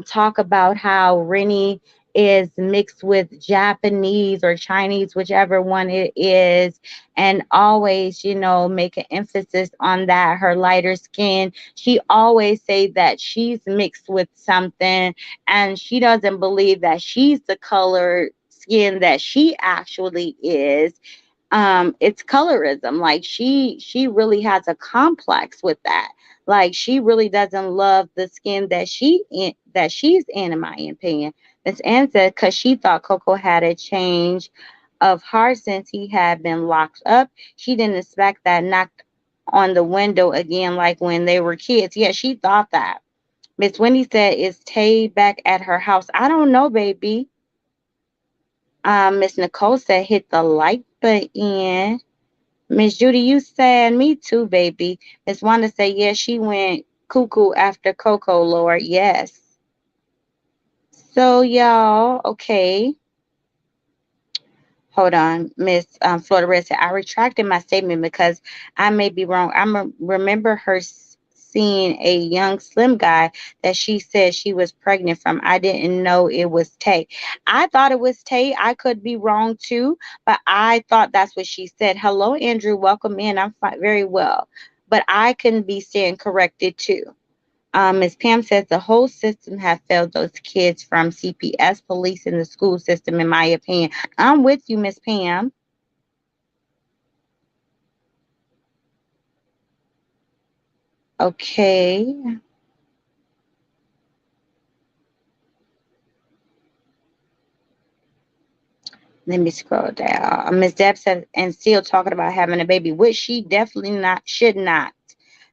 talk about how Rennie is mixed with Japanese or Chinese, whichever one it is, and always, make an emphasis on that, her lighter skin. She always say that she's mixed with something, and she doesn't believe that she's the color skin that she actually is. It's colorism. Like, she really has a complex with that. Like, she really doesn't love the skin that she's in my opinion. Miss Ann said because she thought Coco had a change of heart since he had been locked up. She didn't expect that knocked on the window again like when they were kids. Yeah, she thought that. Miss Wendy said, is Tay back at her house? I don't know, baby. Miss Nicole said, hit the like button. Miss Judy, you said me too, baby. Miss Wanda said, yes, she went cuckoo after Coco, Lord. Yes. So, y'all, okay. Hold on, Miss Florida Red said, I retracted my statement because I may be wrong. Remember her seeing a young slim guy that she said she was pregnant from. I didn't know it was Tay. I thought it was Tay. I could be wrong too, but I thought that's what she said. Hello, Andrew. Welcome in. I'm fine, very well, but I can be stand corrected too. Ms. Pam says the whole system has failed those kids from CPS, police, and the school system, in my opinion. I'm with you, Miss Pam. Okay. Let me scroll down. Miss Deb said, and still talking about having a baby, which she definitely not should not.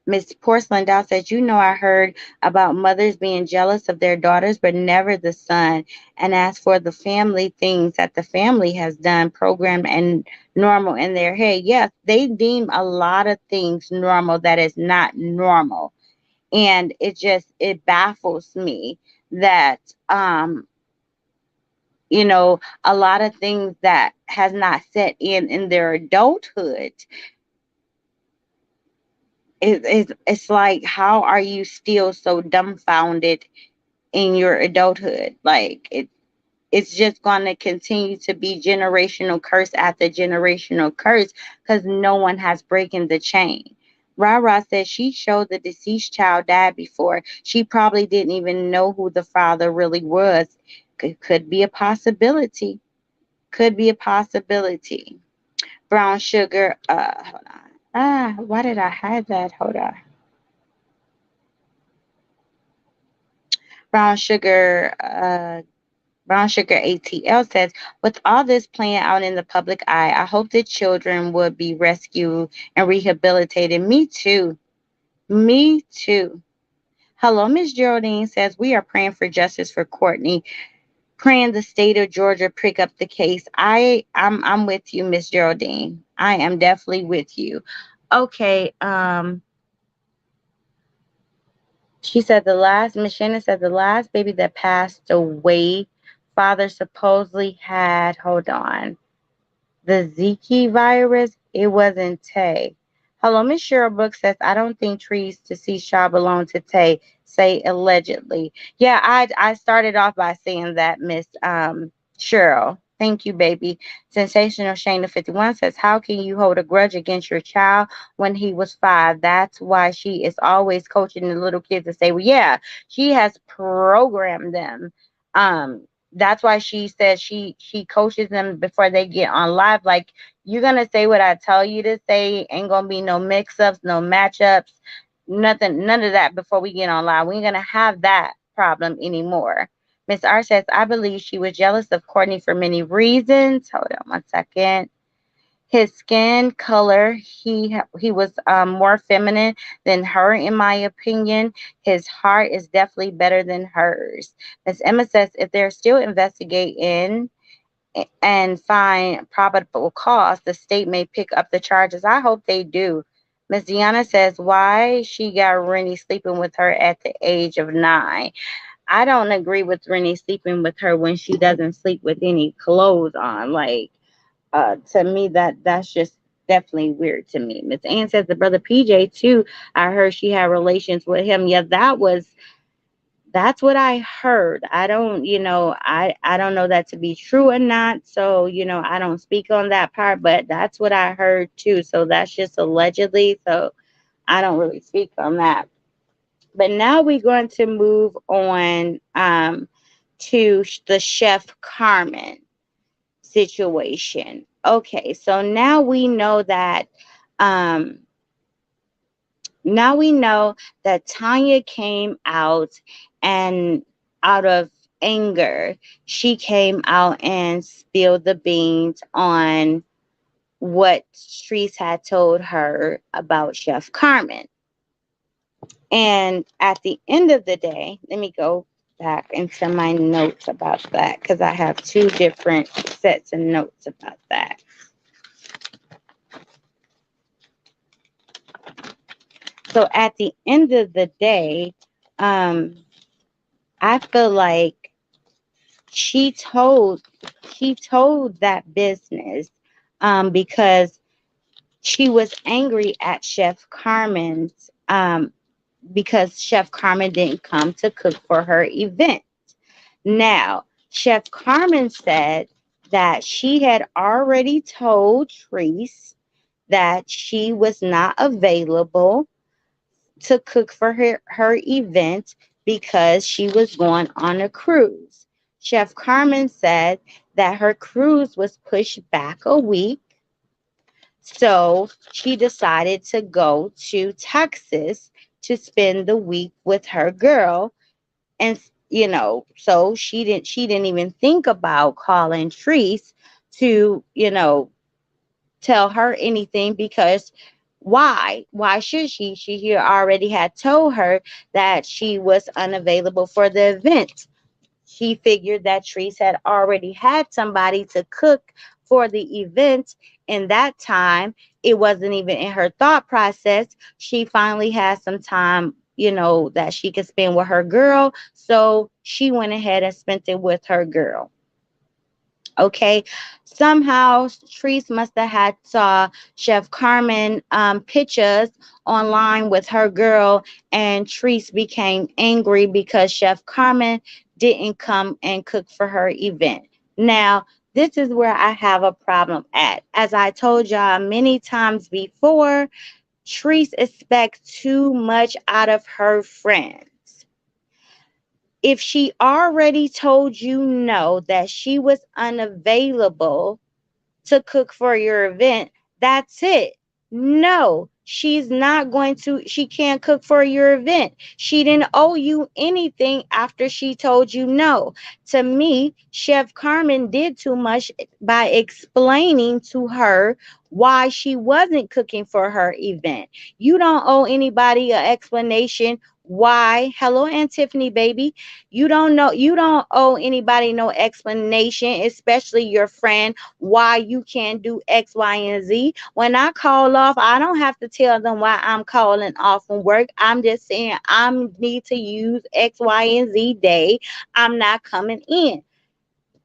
Miss Porcelain Doll says, you know, I heard about mothers being jealous of their daughters, but never the son. And as for the family things that the family has done, programmed and normal in their head, yes, they deem a lot of things normal that is not normal. And it baffles me that a lot of things that has not set in their adulthood. It's like, how are you still so dumbfounded in your adulthood? Like, it's just going to continue to be generational curse after generational curse because no one has broken the chain. Rara says she showed the deceased child died before. She probably didn't even know who the father really was. Could be a possibility. Could be a possibility. Brown sugar. Hold on. Why did I hide that? Hold on. Brown sugar. Brown Sugar ATL says, with all this playing out in the public eye, I hope the children would be rescued and rehabilitated. Me too. Me too. Hello, Miss Geraldine says, we are praying for justice for Courtney, praying the state of Georgia pick up the case. I'm with you, Miss Geraldine. I am definitely with you. Okay, she said Miss Shannon said the last baby that passed away, father supposedly had, hold on, the Zika virus. It wasn't Tay. Hello, Miss Cheryl Book says, I don't think trees to see Shaw belong to Tay. Say allegedly. Yeah, I started off by saying that, Miss Cheryl. Thank you, baby. Sensational Shane of 51 says, how can you hold a grudge against your child when he was 5? That's why she is always coaching the little kids to say, well, yeah, she has programmed them. That's why she says she coaches them before they get on live. Like, you're gonna say what I tell you to say. Ain't gonna be no mix-ups, no matchups, nothing, none of that before we get on live. We ain't gonna have that problem anymore. Miss R says, I believe she was jealous of Courtney for many reasons. Hold on one second. His skin color, he was more feminine than her, in my opinion. His heart is definitely better than hers. Miss Emma says, if they're still investigating and find probable cause, the state may pick up the charges. I hope they do. Miss Deanna says, why she got Rennie sleeping with her at the age of 9. I don't agree with Rennie sleeping with her when she doesn't sleep with any clothes on. Like, to me, that's just definitely weird to me. Miss Ann says the brother PJ too. I heard she had relations with him. Yeah, that's what I heard. I don't, I don't know that to be true or not. So, I don't speak on that part, but that's what I heard too. So that's just allegedly. So I don't really speak on that. But now we're going to move on to the Chef Carmen situation. Okay, so um now we know that Tanya came out, and out of anger, she came out and spilled the beans on what Streets had told her about Chef Carmen. And at the end of the day, let me go back into my notes about that because I have two different sets of notes about that. So at the end of the day, um, I feel like she told she told that business because she was angry at Chef Carmen's because Chef Carmen didn't come to cook for her event. Now, Chef Carmen said that she had already told Treese that she was not available to cook for her event because she was going on a cruise. Chef Carmen said that her cruise was pushed back a week, so she decided to go to Texas to spend the week with her girl. And so she didn't even think about calling Treese to tell her anything, because why should she here already had told her that she was unavailable for the event. She figured that Treese had already had somebody to cook for the event. In that time, it wasn't even in her thought process. She finally had some time, that she could spend with her girl. So she went ahead and spent it with her girl. Okay. Somehow Treese must have had saw Chef Carmen pictures online with her girl, and Treese became angry because Chef Carmen didn't come and cook for her event. Now, this is where I have a problem at. As I told y'all many times before, Treese expects too much out of her friends. If she already told you no, that she was unavailable to cook for your event, that's it. No, she can't cook for your event. She didn't owe you anything after she told you no. To me, Chef Carmen did too much by explaining to her why she wasn't cooking for her event. You don't owe anybody an explanation why. Hello, Aunt Tiffany, baby. You don't owe anybody no explanation, especially your friend, why you can't do X, Y, and Z. When I call off, I don't have to tell them why I'm calling off from work. I'm just saying I need to use X, Y, and Z day. I'm not coming in.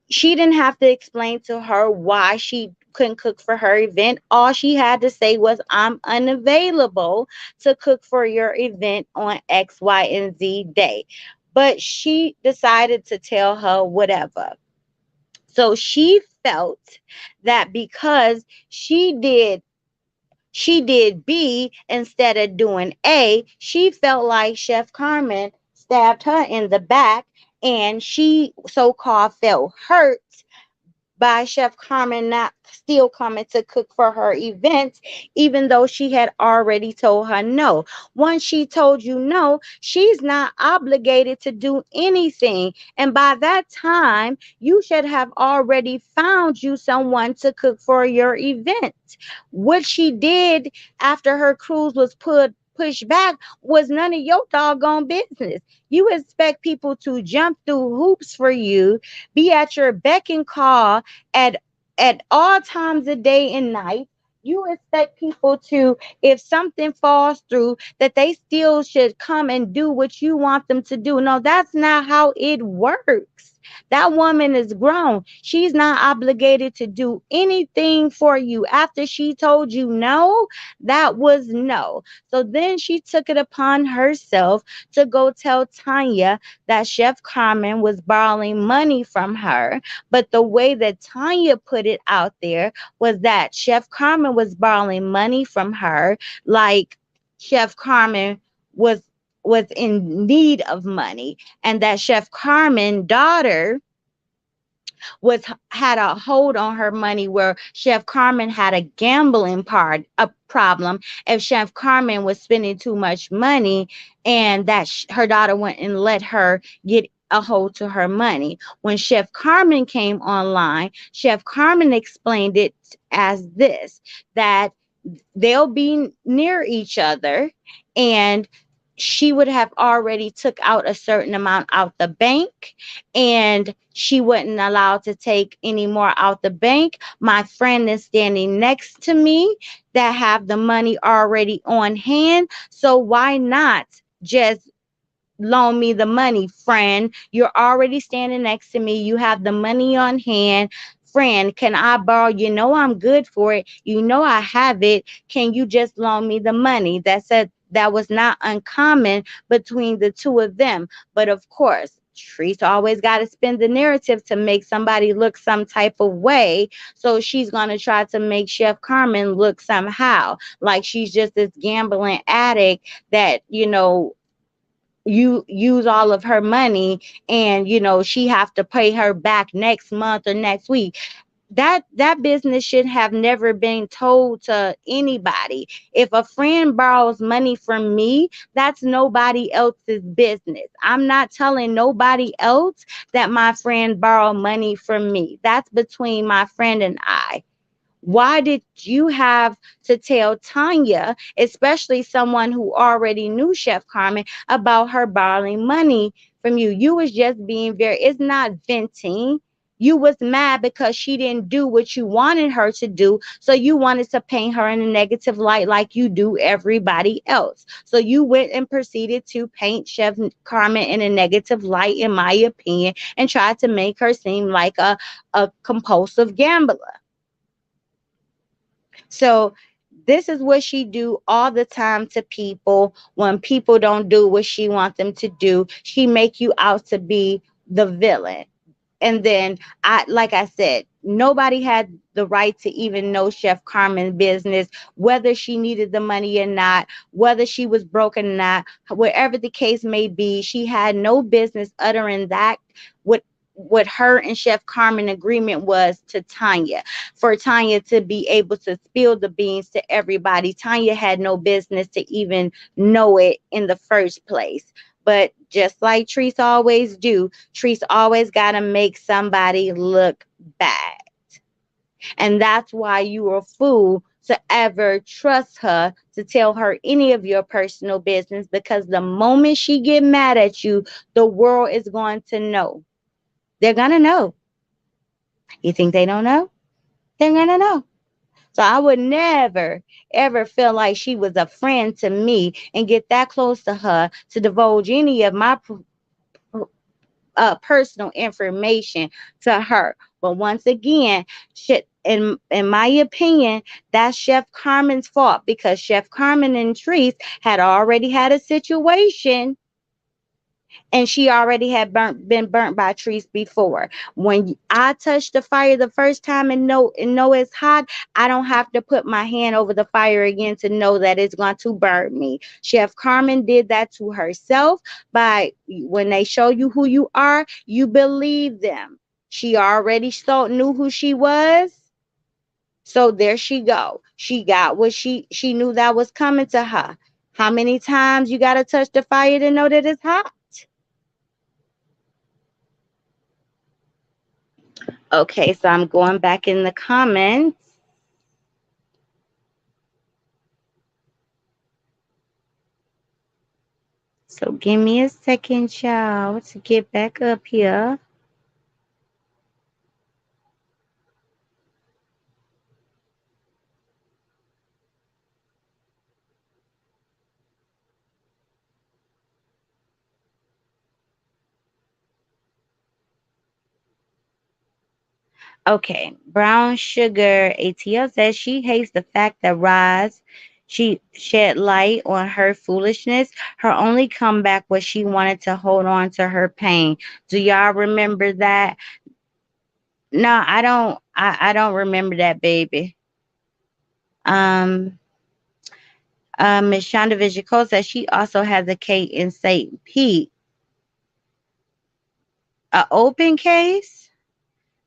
She didn't have to explain to her why she couldn't cook for her event. All she had to say was, I'm unavailable to cook for your event on X, Y, and Z day. But she decided to tell her whatever. So she felt that because she did B instead of doing A, she felt like Chef Carmen stabbed her in the back, and she so-called felt hurt by Chef Carmen not still coming to cook for her event, even though she had already told her no. Once she told you no, she's not obligated to do anything. And by that time, you should have already found you someone to cook for your event. What she did after her cruise was pushed back was none of your doggone business. You expect people to jump through hoops for you, be at your beck and call at all times of day and night. You expect people to, if something falls through, that they still should come and do what you want them to do. No, that's not how it works. That woman is grown. She's not obligated to do anything for you. After she told you no, that was no. So then she took it upon herself to go tell Tanya that Chef Carmen was borrowing money from her. But the way that Tanya put it out there was that Chef Carmen was borrowing money from her, like Chef Carmen was was in need of money, and that Chef Carmen's daughter was had a hold on her money, where Chef Carmen had a gambling a problem. If Chef Carmen was spending too much money, and that her daughter went and let her get a hold to her money. When Chef Carmen came online, Chef Carmen explained it as this, that they'll be near each other, and she would have already took out a certain amount out the bank, and she wasn't allowed to take any more out the bank. My friend is standing next to me that have the money already on hand, so why not just loan me the money, friend? You're already standing next to me. You have the money on hand. Friend, can I borrow? You know I'm good for it. You know I have it. Can you just loan me the money? That was not uncommon between the two of them. But of course, Teresa always got to spin the narrative to make somebody look some type of way. So she's going to try to make Chef Carmen look somehow like she's just this gambling addict that, you use all of her money, and she have to pay her back next month or next week. That business should have never been told to anybody. If a friend borrows money from me, that's nobody else's business. I'm not telling nobody else that my friend borrowed money from me. That's between my friend and I. Why did you have to tell Tanya, especially someone who already knew Chef Carmen, about her borrowing money from you? You was just being very, it's not venting. You was mad because she didn't do what you wanted her to do. So you wanted to paint her in a negative light like you do everybody else. So you went and proceeded to paint Chef Carmen in a negative light, in my opinion, and tried to make her seem like a compulsive gambler. So this is what she do all the time to people. When people don't do what she wants them to do, she make you out to be the villain. And then like I said, nobody had the right to even know Chef Carmen's business, whether she needed the money or not, whether she was broken or not, wherever the case may be. She had no business uttering that. What her and Chef Carmen agreement was to Tanya, for Tanya to be able to spill the beans to everybody. Tanya had no business to even know it in the first place. But just like Treese always do, Treese always got to make somebody look bad. And that's why you are a fool to ever trust her to tell her any of your personal business, because the moment she get mad at you, the world is going to know. They're going to know. You think they don't know? They're going to know. So I would never, ever feel like she was a friend to me and get that close to her to divulge any of my personal information to her. But once again, shit, in my opinion, that's Chef Carmen's fault, because Chef Carmen and Treese had already had a situation, and she already had been burnt by trees before. When I touch the fire the first time and know it's hot, I don't have to put my hand over the fire again to know that it's going to burn me. Chef Carmen did that to herself. By when they show you who you are, you believe them. She already knew who she was. So there she go. She got what she knew that was coming to her. How many times you got to touch the fire to know that it's hot? Okay, so I'm going back in the comments. So give me a second, y'all, to get back up here. Okay, Brown Sugar ATL says she hates the fact that she shed light on her foolishness. Her only comeback was she wanted to hold on to her pain. Do y'all remember that? No, I don't. I don't remember that, baby. Um, Miss Shonda Vision says she also has a case in St. Pete, a open case.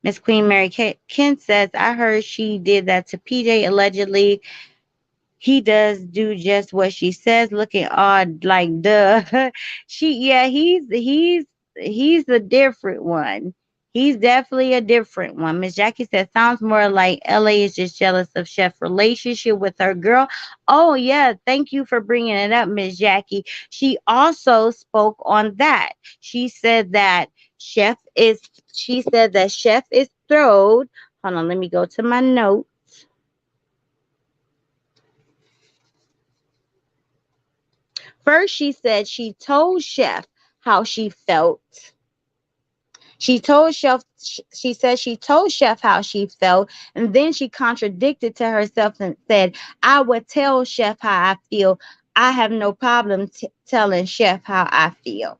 Miss Queen Mary Kent says, I heard she did that to PJ allegedly. He does do just what she says, looking odd like duh. He's a different one. He's definitely a different one. Miss Jackie said sounds more like LA is just jealous of Chef's relationship with her girl. Oh yeah, thank you for bringing it up, Miss Jackie. She also spoke on that. Chef is she said that Chef is thrilled. Hold on, let me go to my note. First, she said she told Chef how she felt. She said she told Chef how she felt, and then she contradicted to herself and said, I would tell Chef how I feel. I have no problem telling Chef how I feel.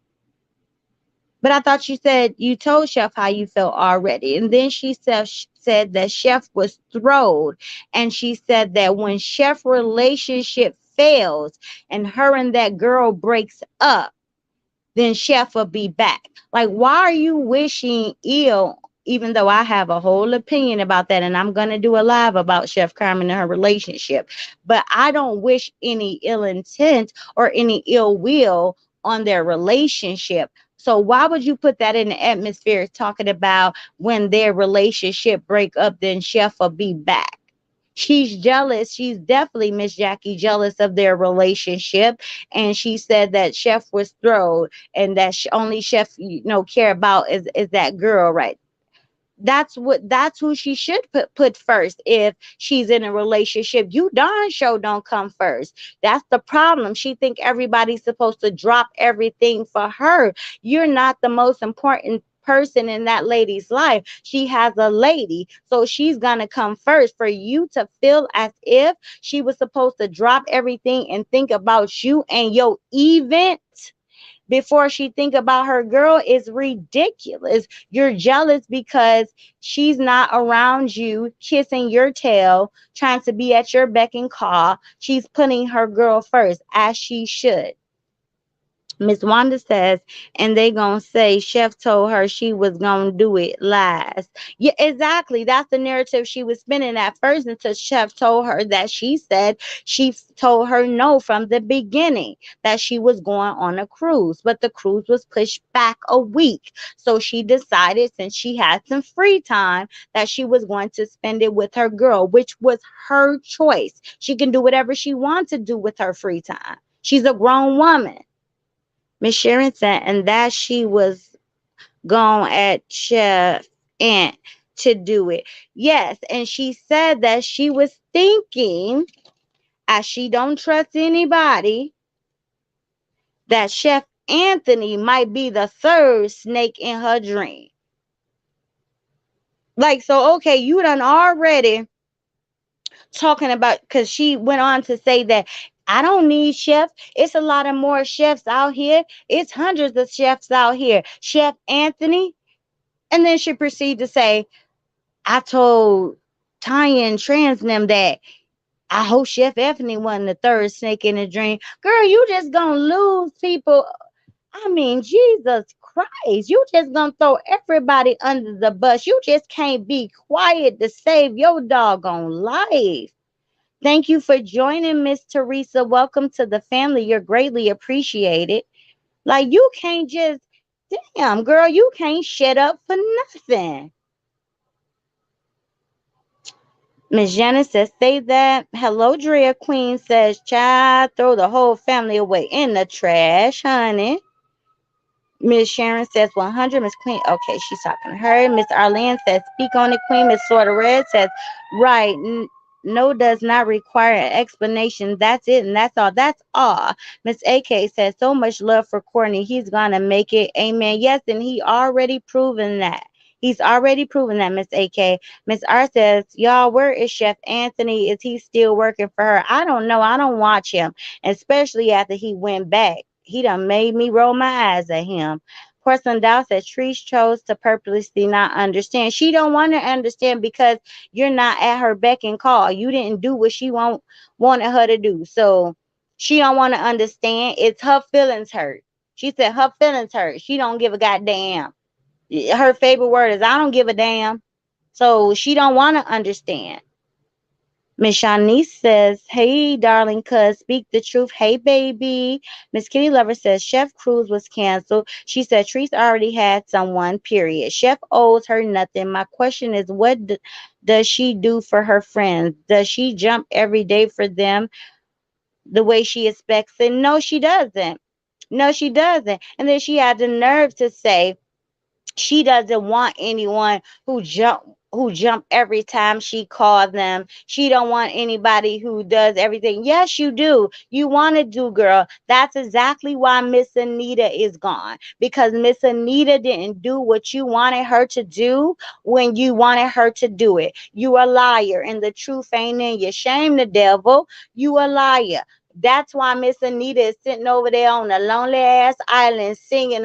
But I thought you said you told Chef how you felt already. And then said that Chef was thrilled. And she said that when Chef relationship fails and her and that girl breaks up, then Chef will be back. Like, why are you wishing ill? Even though I have a whole opinion about that, and I'm gonna do a live about Chef Carmen and her relationship, but I don't wish any ill intent or any ill will on their relationship. So why would you put that in the atmosphere talking about when their relationship break up, then Chef will be back? She's jealous. She's definitely Miss Jackie jealous of their relationship. And she said that Chef was thrilled and that only Chef, care about is that girl, right? That's who she should put first if she's in a relationship. You darn sure don't come first. That's the problem. She think everybody's supposed to drop everything for her. You're not the most important person in that lady's life. She has a lady, so she's gonna come first. For you to feel as if she was supposed to drop everything and think about you and your event before she think about her girl is ridiculous. You're jealous because she's not around you, kissing your tail, trying to be at your beck and call. She's putting her girl first, as she should. Miss Wanda says, and they gonna say Chef told her she was gonna do it last. Yeah, exactly. That's the narrative she was spinning at first until Chef told her that she told her no from the beginning that she was going on a cruise, but the cruise was pushed back a week. So she decided, since she had some free time, that she was going to spend it with her girl, which was her choice. She can do whatever she wants to do with her free time. She's a grown woman. Miss Sharon said, and that she was gone at Chef Aunt to do it. Yes, and she said that she was thinking, as she don't trust anybody, that Chef Anthony might be the third snake in her dream. Like, so okay, you done already talking about, because she went on to say that I don't need chefs. It's a lot of more chefs out here. It's hundreds of chefs out here. Chef Anthony. And then she proceeded to say, I told Tanya and Trans them that I hope Chef Anthony wasn't the third snake in the dream. Girl, you just gonna lose people. I mean, Jesus Christ. You just gonna throw everybody under the bus. You just can't be quiet to save your doggone life. Thank you for joining, Miss Teresa. Welcome to the family. You're greatly appreciated. Like, you can't just, damn, girl, you can't shut up for nothing. Miss Janice says, say that. Hello, Drea Queen says, child, throw the whole family away in the trash, honey. Miss Sharon says 100. Miss Queen, okay, she's talking to her. Miss Arlene says, speak on it, Queen. Miss Sorta Red says, right. No does not require an explanation. That's it, and that's all. That's all. Miss AK says, so much love for Courtney. He's gonna make it. Amen. Yes, and he already proven that. He's already proven that, Miss AK. Miss R says, y'all, where is Chef Anthony? Is he still working for her? I don't know. I don't watch him, especially after he went back. He done made me roll my eyes at him. Porcelain Dow said Trees chose to purposely not understand. She don't want to understand because you're not at her beck and call. You didn't do what she wanted her to do. So she don't want to understand. It's her feelings hurt. She said her feelings hurt. She don't give a goddamn. Her favorite word is I don't give a damn. So she don't want to understand. Miss Shanice says, hey, darling cuz, speak the truth. Hey, baby. Miss Kitty Lover says, Chef Cruise was canceled. She said, Treese already had someone, period. Chef owes her nothing. My question is, what does she do for her friends? Does she jump every day for them the way she expects it? No, she doesn't. No, she doesn't. And then she had the nerve to say, she doesn't want anyone who jump every time she calls them. She don't want anybody who does everything. Yes, you do. You want to do, girl. That's exactly why Miss Anita is gone. Because Miss Anita didn't do what you wanted her to do when you wanted her to do it. You a liar, and the truth ain't in you. Shame the devil. You a liar. That's why Miss Anita is sitting over there on a lonely ass island singing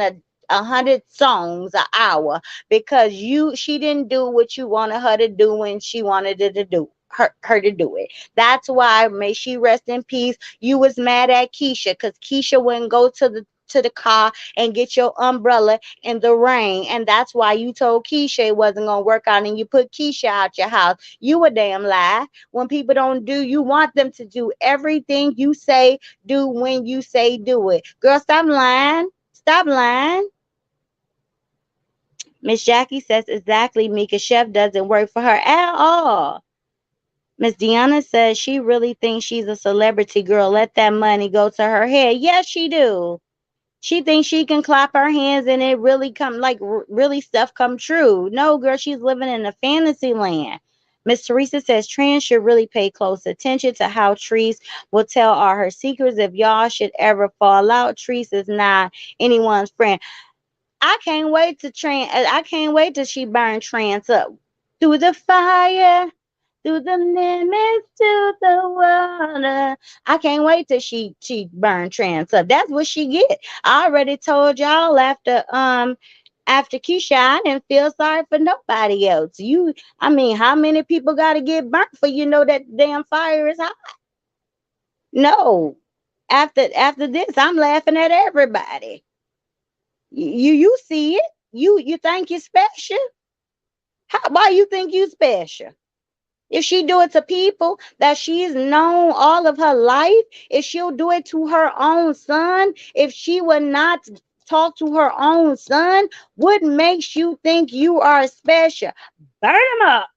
songs an hour because she didn't do what you wanted her to do when she wanted it to do her to do it. That's why, may she rest in peace, you was mad at Keisha because Keisha wouldn't go to the car and get your umbrella in the rain. And that's why you told Keisha it wasn't gonna work out and you put Keisha out your house. You a damn lie. When people don't do, you want them to do everything you say, do when you say do it. Girl, stop lying. Stop lying. Miss Jackie says exactly, Mika. Chef doesn't work for her at all. Miss Deanna says she really thinks she's a celebrity girl. Let that money go to her head. Yes, she do. She thinks she can clap her hands and it really come like really stuff come true. No, girl, she's living in a fantasy land. Miss Teresa says trans should really pay close attention to how Treese will tell all her secrets. If y'all should ever fall out, Treese is not anyone's friend. I can't wait to I can't wait till she burn trans up through the fire, through the limits to the water. I can't wait till she burn trans up. That's what she get. I already told y'all after Keisha, I didn't feel sorry for nobody else. I mean, how many people got to get burnt for that damn fire is hot? No. After this, I'm laughing at everybody. You see it? You think you're special? Why you think you special? If she do it to people that she's known all of her life, if she'll do it to her own son, if she would not talk to her own son, what makes you think you are special? Burn them up.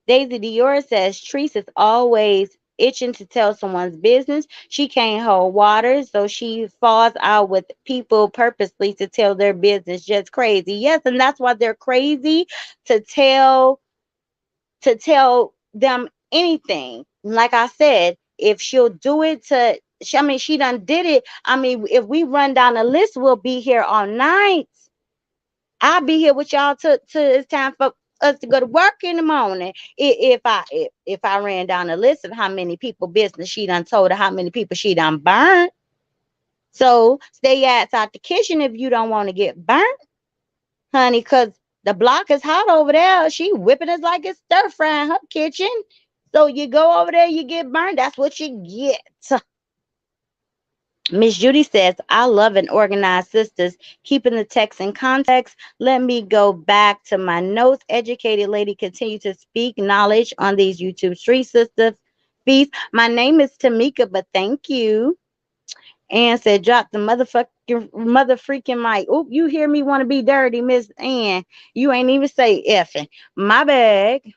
Daisy Dior says Treese is always itching to tell someone's business. She can't hold water, so she falls out with people purposely to tell their business. Just crazy. Yes, and that's why they're crazy to tell them anything. Like I said, if she'll do it I mean, she done did it. I mean, if we run down the list, we'll be here all night. I'll be here with y'all till it's time for us to go to work in the morning. If I ran down the list of how many people business she done told her, how many people she done burnt. So stay your ass out the kitchen if you don't want to get burnt, honey, because the block is hot over there. She whipping us like it's stir frying her kitchen. So you go over there, you get burned. That's what you get. Miss Judy says, I love an organized sisters, keeping the text in context. Let me go back to my notes. Educated lady, continue to speak knowledge on these YouTube Street Sisters feeds. My name is Tamika, but thank you. Ann said, drop the mother freaking mic. Oop, you hear me want to be dirty, Miss Ann. You ain't even say effing. My bag.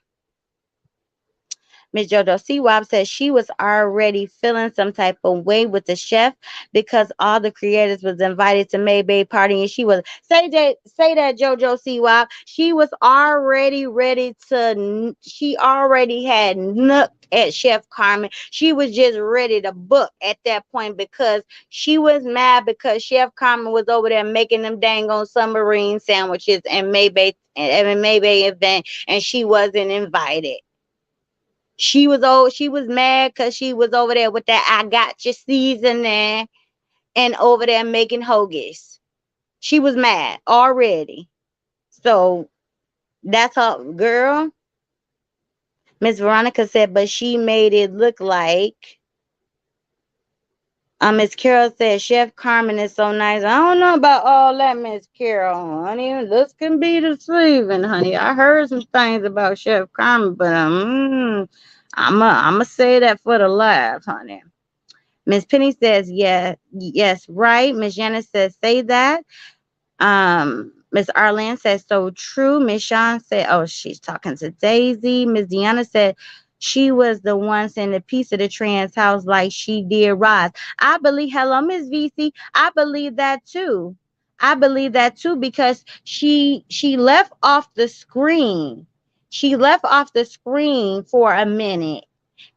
Miss JoJo Seawab says she was already feeling some type of way with the chef because all the creators was invited to May Bay party and she was say that JoJo Seawab. She was already ready to she already had nooked at Chef Carmen. She was just ready to book at that point because she was mad because Chef Carmen was over there making them dang on submarine sandwiches and May Bay event and she wasn't invited. She was mad because she was over there with that I got you seasoning and over there making hoagies. She was mad already. So that's her girl. Miss Veronica said, but she made it look like Miss Carol said Chef Carmen is so nice. I don't know about all that, Miss Carol, honey. This can be deceiving, honey. I heard some things about Chef Carmen, but I'ma say that for the laugh, honey. Miss Penny says, yeah, yes, right. Miss Janice says, say that. Miss Arlene says, so true. Miss Sean said, oh, she's talking to Daisy. Miss Deanna said, she was the one sending a piece of the trans house like she did Roz. I believe, hello, Miss VC. I believe that too. I believe that too because she left off the screen. She left off the screen for a minute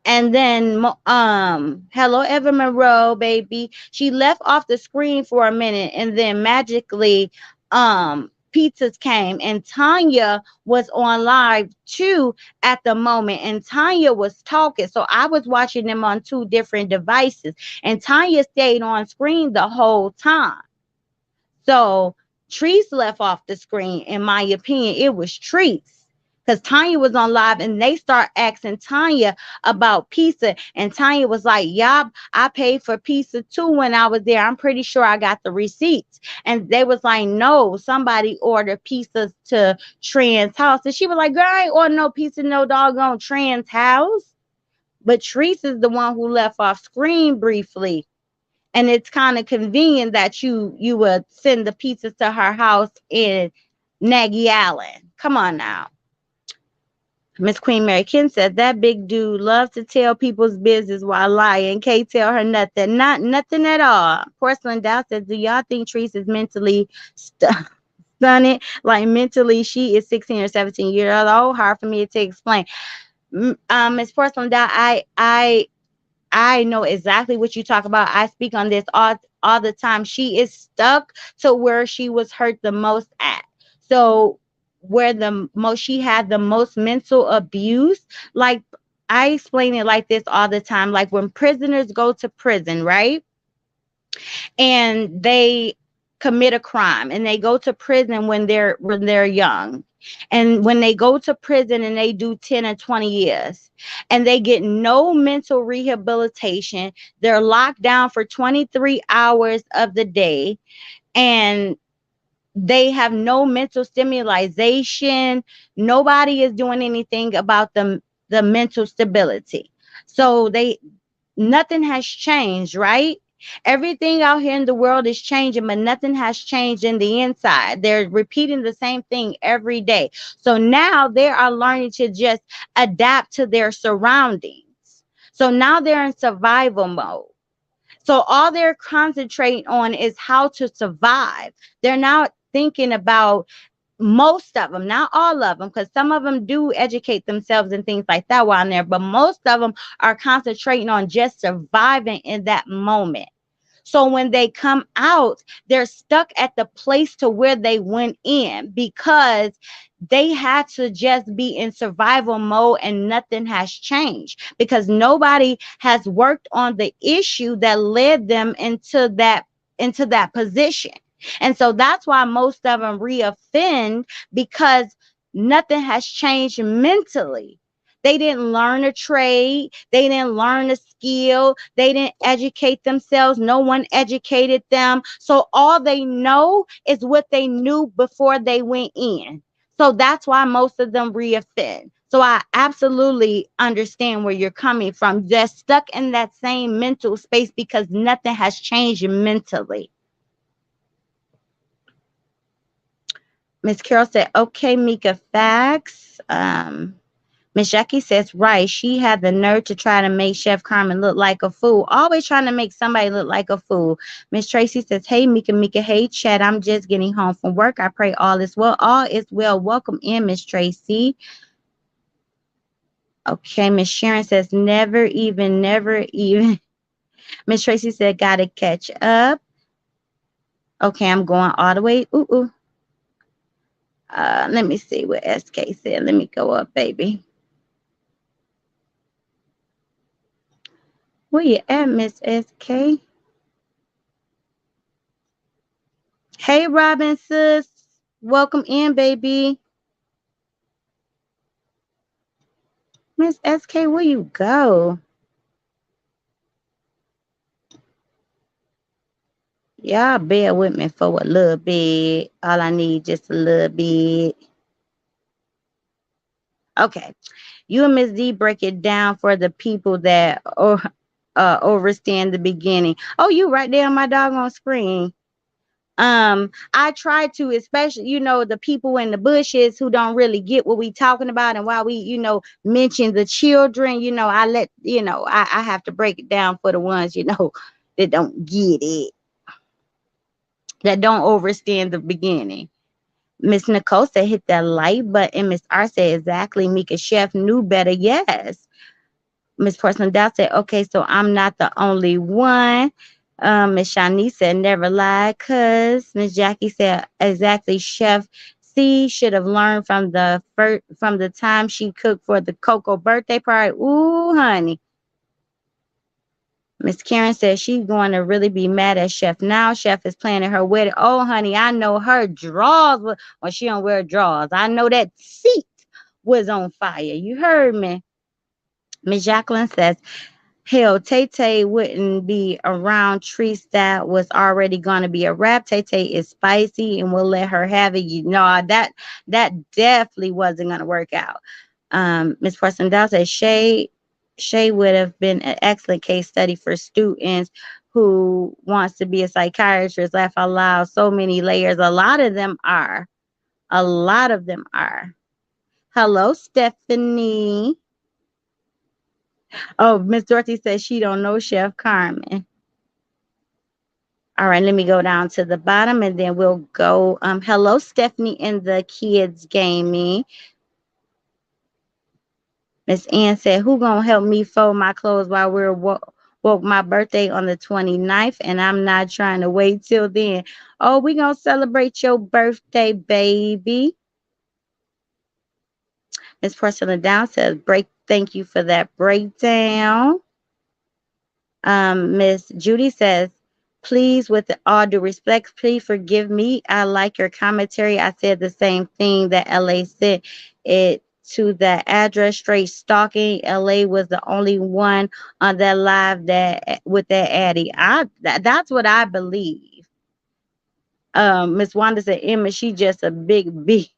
and then hello Evan Monroe baby, she left off the screen for a minute and then magically pizzas came and Tanya was on live too at the moment and Tanya was talking, so I was watching them on two different devices and Tanya stayed on screen the whole time. So Treese left off the screen. In my opinion, it was Treese. Because Tanya was on live and they start asking Tanya about pizza. And Tanya was like, "Yup, I paid for pizza too when I was there. I'm pretty sure I got the receipts." And they was like, "No, somebody ordered pizzas to Trent's house." And she was like, "Girl, I ain't order no pizza, no doggone Trent's house." But Treese is the one who left off screen briefly. And it's kind of convenient that you would send the pizza to her house in Nagy Allen. Come on now. Miss Queen Mary Ken said that big dude loves to tell people's business while lying. Can't tell her nothing. Not nothing at all. Porcelain Dow says, do y'all think Treese is mentally stunted? Like mentally, she is 16 or 17 years old. Hard for me to explain. Miss Porcelain Dow, I know exactly what you talk about. I speak on this all the time. She is stuck to where she was hurt the most at. So where the most she had the most mental abuse, like I explain it like this all the time. Like when prisoners go to prison, right? And they commit a crime and they go to prison when they're young, and when they go to prison and they do 10 or 20 years and they get no mental rehabilitation, they're locked down for 23 hours of the day, and they have no mental stimulation. Nobody is doing anything about the mental stability. So they nothing has changed, right? Everything out here in the world is changing, but nothing has changed in the inside. They're repeating the same thing every day. So now they are learning to just adapt to their surroundings. So now they're in survival mode. So all they're concentrating on is how to survive. They're not thinking about, most of them, not all of them, because some of them do educate themselves and things like that while I'm there, but most of them are concentrating on just surviving in that moment. So when they come out, they're stuck at the place to where they went in because they had to just be in survival mode and nothing has changed because nobody has worked on the issue that led them into that position. And so that's why most of them reoffend, because nothing has changed mentally. They didn't learn a trade. They didn't learn a skill. They didn't educate themselves. No one educated them. So all they know is what they knew before they went in. So that's why most of them reoffend. So I absolutely understand where you're coming from. They're stuck in that same mental space because nothing has changed mentally. Miss Carol said, okay, Mika, facts. Miss Jackie says, right. She had the nerve to try to make Chef Carmen look like a fool. Always trying to make somebody look like a fool. Miss Tracy says, hey, Mika, hey, Chad. I'm just getting home from work. I pray all is well. All is well. Welcome in, Miss Tracy. Okay, Miss Sharon says, never even. Miss Tracy said, gotta catch up. Okay, I'm going all the way. Ooh. Let me see what SK said. Let me go up, baby. Where you at, Miss SK? Hey, Robin, sis. Welcome in, baby. Miss SK, where you go? Y'all bear with me for a little bit. All I need just a little bit. Okay. You and Miss D break it down for the people that overstand the beginning. Oh, you right there on my doggone screen. I try to, especially, the people in the bushes who don't really get what we talking about, and while we, mention the children, I let, I have to break it down for the ones, that don't get it, that don't understand the beginning. Miss Nicole said hit that like button. Miss R said exactly. Mika Chef knew better. Yes. Miss Person Dow said, okay, so I'm not the only one. Miss Shanice said, never lie, cuz. Miss Jackie said, exactly, Chef C should have learned from the time she cooked for the Coco birthday party. Ooh, honey. Miss Karen says she's going to really be mad at Chef now. Chef is planning her wedding. Oh, honey, I know her drawers. Well, she don't wear drawers. I know that seat was on fire. You heard me. Miss Jacqueline says, hell, Tay Tay wouldn't be around treats that was already going to be a wrap. Tay Tay is spicy and we'll let her have it. You know, that definitely wasn't going to work out. Miss Preston Dow says Shay would have been an excellent case study for students who wants to be a psychiatrist. Laugh out loud. So many layers. A lot of them are. A lot of them are. Hello, Stephanie. Oh, Miss Dorothy says she don't know Chef Carmen. All right, let me go down to the bottom and then we'll go. Hello, Stephanie in the kids gaming. Miss Ann said, who gonna help me fold my clothes while we're woke my birthday on the 29th and I'm not trying to wait till then. Oh, we gonna celebrate your birthday, baby. Miss Priscilla Down says, thank you for that breakdown. Miss Judy says, please, with all due respect, please forgive me. I like your commentary. I said the same thing that LA said it to the address straight stalking. LA was the only one on that live that with that Addy. That's what I believe. Miss Wanda said, Emma, she just a big B.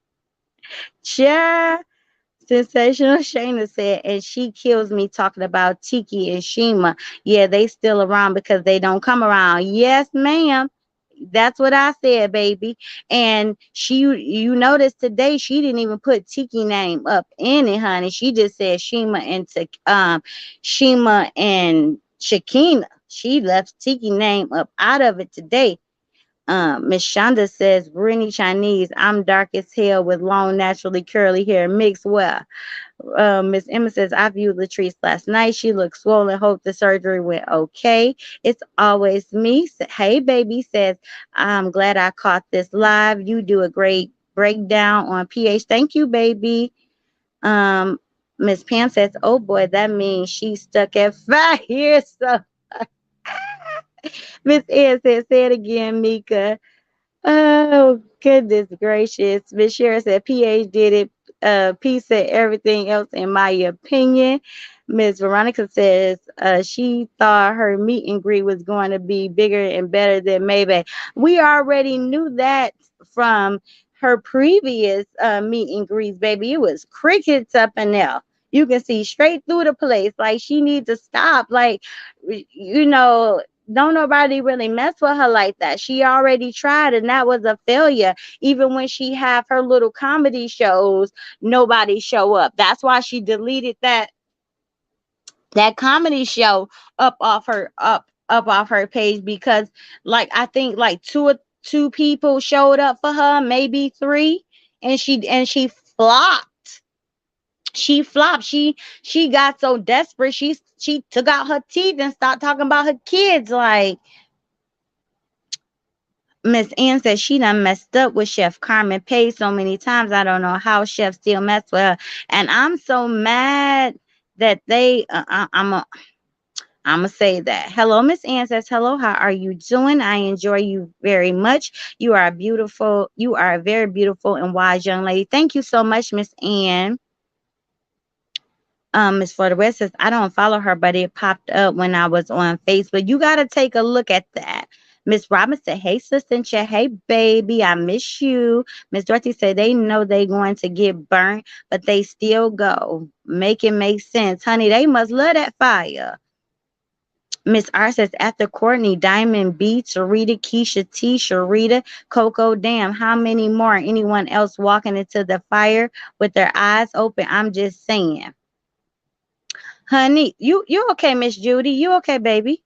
Yeah. Sensational Shayna said, and she kills me talking about Tiki and Shima. Yeah, they still around because they don't come around. Yes, ma'am. That's what I said, baby. And you notice today she didn't even put Tiki name up in it, honey. She just said Shima and Shakina. She left Tiki name up out of it today. Miss Shonda says, Brittany Chinese, I'm dark as hell with long, naturally curly hair. Mixed well. Miss Emma says, I viewed Latrice last night. She looked swollen. Hope the surgery went okay. It's always me. Hey, baby says, I'm glad I caught this live. You do a great breakdown on pH. Thank you, baby. Um, Miss Pam says, oh boy, that means she's stuck at 5 years. So Miss Ed says, say it again, Mika. Oh, goodness gracious. Miss Sharon said PH did it. P said everything else, in my opinion. Miss Veronica says she thought her meet and greet was going to be bigger and better than Maybe. We already knew that from her previous meet and greets, baby. It was crickets up in there. You can see straight through the place. Like, she needs to stop. Like, you know, don't nobody really mess with her like that. She already tried and that was a failure. Even when she have her little comedy shows, nobody show up. That's why she deleted that comedy show up off her page, because like I think like two people showed up for her, maybe three, and she flopped. She flopped. She got so desperate she took out her teeth and started talking about her kids. Like, Miss Ann says she done messed up with Chef Carmen Page so many times. I don't know how Chef still messed with her. And I'm so mad that I'm gonna say that. Hello, Miss Ann says, hello, how are you doing? I enjoy you very much. You are beautiful. You are a very beautiful and wise young lady. Thank you so much, Miss Ann. Miss Florida West says, I don't follow her, but it popped up when I was on Facebook. You got to take a look at that. Miss Robin said, hey, sister, Chat. Hey, baby, I miss you. Miss Dorothy said, they know they going to get burnt, but they still go. Make it make sense. Honey, they must love that fire. Miss R says, after Courtney, Diamond B, Tarita, Keisha T, Sharita, Coco, damn, how many more? Anyone else walking into the fire with their eyes open? I'm just saying. Honey, you okay, Miss Judy? You okay, baby?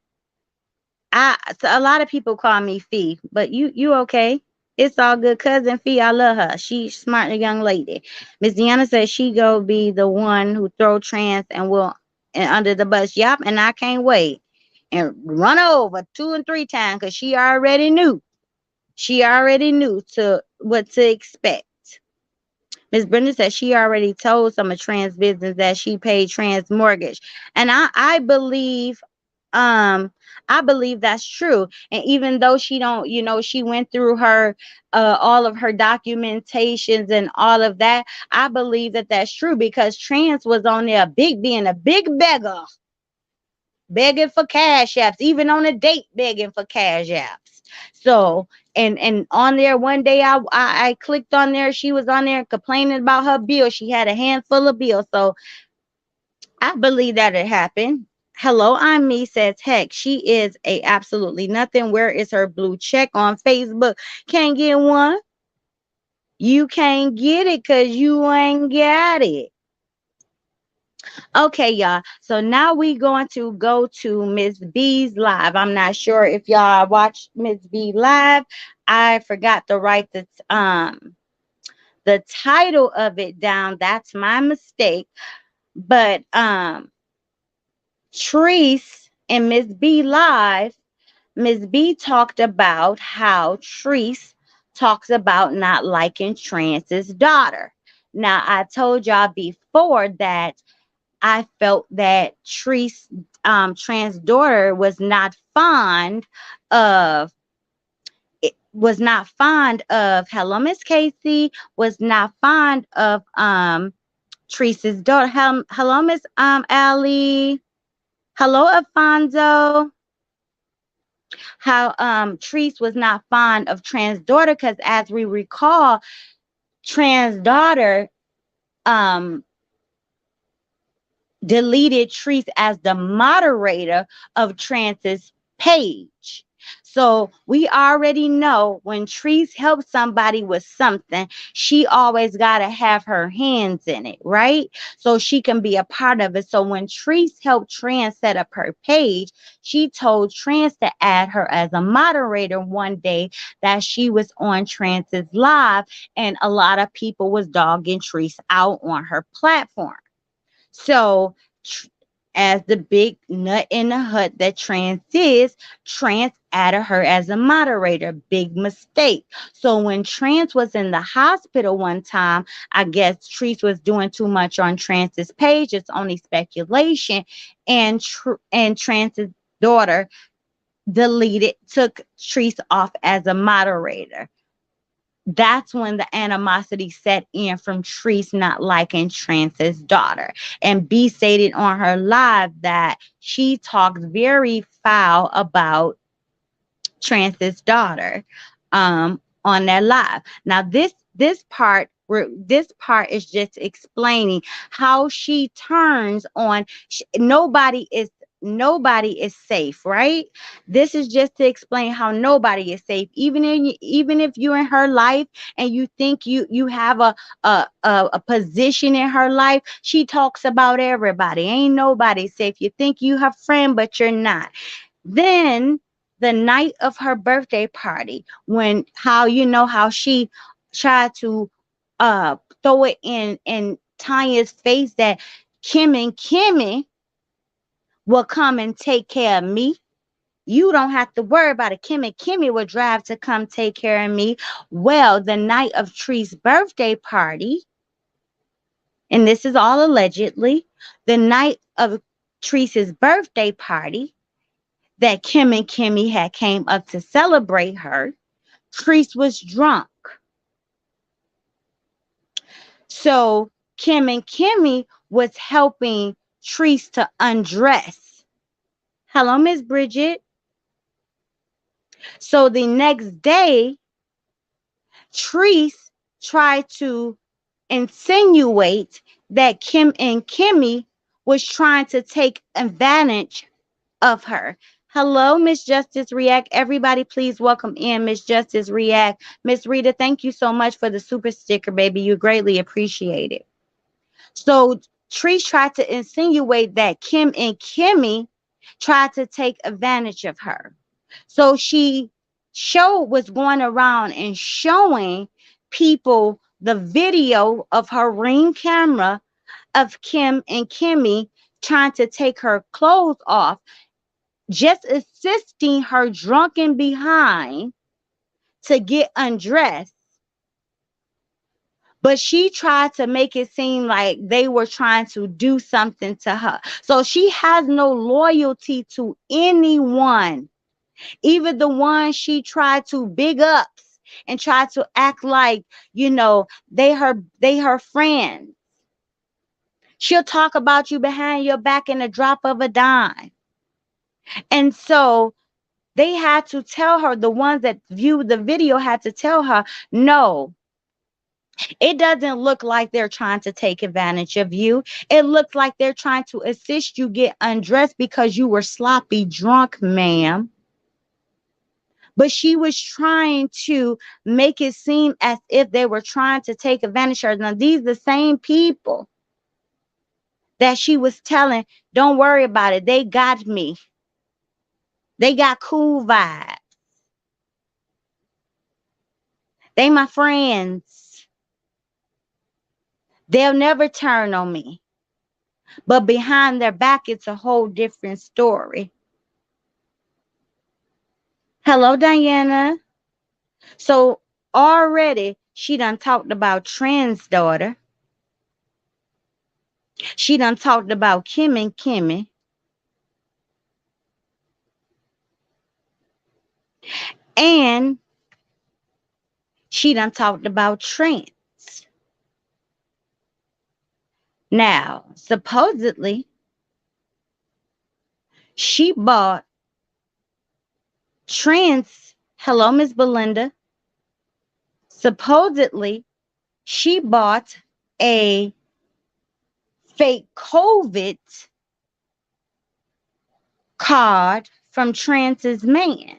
So a lot of people call me Fee, but you okay? It's all good. Cousin Fee, I love her. She's smart young lady. Miss Deanna says she go be the one who throw trans and will and under the bus. Yup, and I can't wait. And run over 2 and 3 times because she already knew. She already knew to what to expect. Miss Brenda said she already told some of trans business that she paid trans mortgage. And I believe um I believe that's true. And even though she don't, she went through her all of her documentations and all of that, I believe that that's true because Trance was on there being a big beggar, begging for cash apps, even on a date begging for cash apps. So, and on there one day I clicked on there, she was on there complaining about her bill. She had a handful of bills. So I believe that it happened. Hello, I'm me says, heck, she is a absolutely nothing. Where is her blue check on Facebook? Can't get one. You can't get it because you ain't got it. Okay, y'all. So now we going to go to Miss B's live. I'm not sure if y'all watched Miss B live. I forgot to write the title of it down. That's my mistake. But Treese and Miss B live, Miss B talked about how Treese talks about not liking Trance's daughter. Now I told y'all before that I felt that Trans daughter was not fond of hello Miss Casey, was not fond of Treese's daughter. Hello Miss Allie. Hello Alfonso. How Treese was not fond of Trans daughter because as we recall, Trans daughter um deleted Treese as the moderator of Trance's page. So we already know when Treese helps somebody with something, she always got to have her hands in it, right? So she can be a part of it. So when Treese helped Trans set up her page, she told Trans to add her as a moderator one day that she was on Trance's live, and a lot of people was dogging Treese out on her platform. So, as the big nut in the hut that Trance is, Trance added her as a moderator. Big mistake. So, when Trance was in the hospital one time, I guess Treese was doing too much on Trance's page. It's only speculation. And Trance's daughter took Treese off as a moderator. That's when the animosity set in from Treese not liking Trance's daughter. And B stated on her live that she talks very foul about Trance's daughter on that live. Now this part is just explaining how she turns on nobody is safe, right? This is just to explain how nobody is safe. Even if you're in her life and you think you have a position in her life, she talks about everybody. Ain't nobody safe. You think you her friend, but you're not. Then the night of her birthday party, when how she tried to throw it in Tanya's face that Kim and Kimmy will come and take care of me. You don't have to worry about it. Kim and Kimmy will drive to come take care of me. Well, the night of Tree's birthday party, and this is all allegedly, the night of Tree's birthday party, that Kim and Kimmy had came up to celebrate her, Treese was drunk. So Kim and Kimmy was helping Treese to undress. Hello, Miss Bridget. So the next day, Treese tried to insinuate that Kim and Kimmy was trying to take advantage of her. Hello, Miss Justice React. Everybody, please welcome in Miss Justice React. Miss Rita, thank you so much for the super sticker, baby. You greatly appreciate it. So Treese tried to insinuate that Kim and Kimmy tried to take advantage of her. So she was going around and showing people the video of her Ring camera of Kim and Kimmy trying to take her clothes off, just assisting her drunken behind to get undressed. But she tried to make it seem like they were trying to do something to her. So she has no loyalty to anyone, even the ones she tried to big ups and try to act like, they her friends. She'll talk about you behind your back in a drop of a dime. And so they had to tell her, the ones that viewed the video had to tell her, no, it doesn't look like they're trying to take advantage of you. It looks like they're trying to assist you get undressed because you were sloppy drunk, ma'am. But she was trying to make it seem as if they were trying to take advantage of her. Now, these are the same people that she was telling, don't worry about it. They got me. They got cool vibes. They my friends. They'll never turn on me. But behind their back, it's a whole different story. Hello, Diana. So already she done talked about Trend's daughter. She done talked about Kim and Kimmy. And she done talked about Trent. Now, supposedly, she bought Trent's, hello, Miss Belinda. Supposedly, she bought a fake COVID card from Trent's man.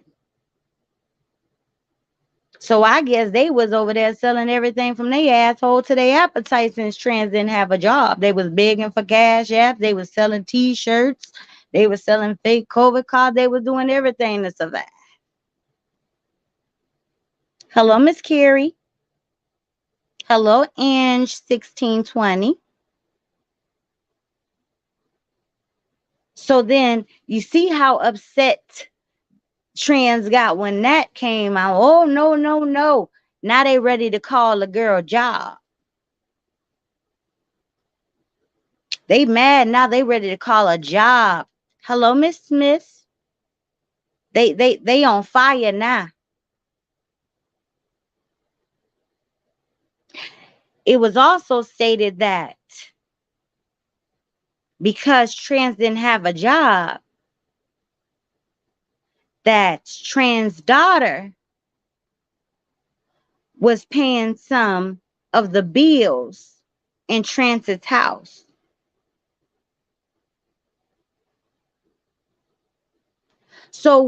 So I guess they was over there selling everything from their asshole to their appetite since Trans didn't have a job. They was begging for cash apps. They was selling T-shirts. They was selling fake COVID cards. They was doing everything to survive. Hello, Miss Carrie. Hello, Ange 1620. So then you see how upset Trans got when that came out. Oh, no, no, no. Now they ready to call a girl job. They mad now. They ready to call a job. Hello, Miss Smith. They on fire now. It was also stated that because Trans didn't have a job, that Trans' daughter was paying some of the bills in Trans's house. So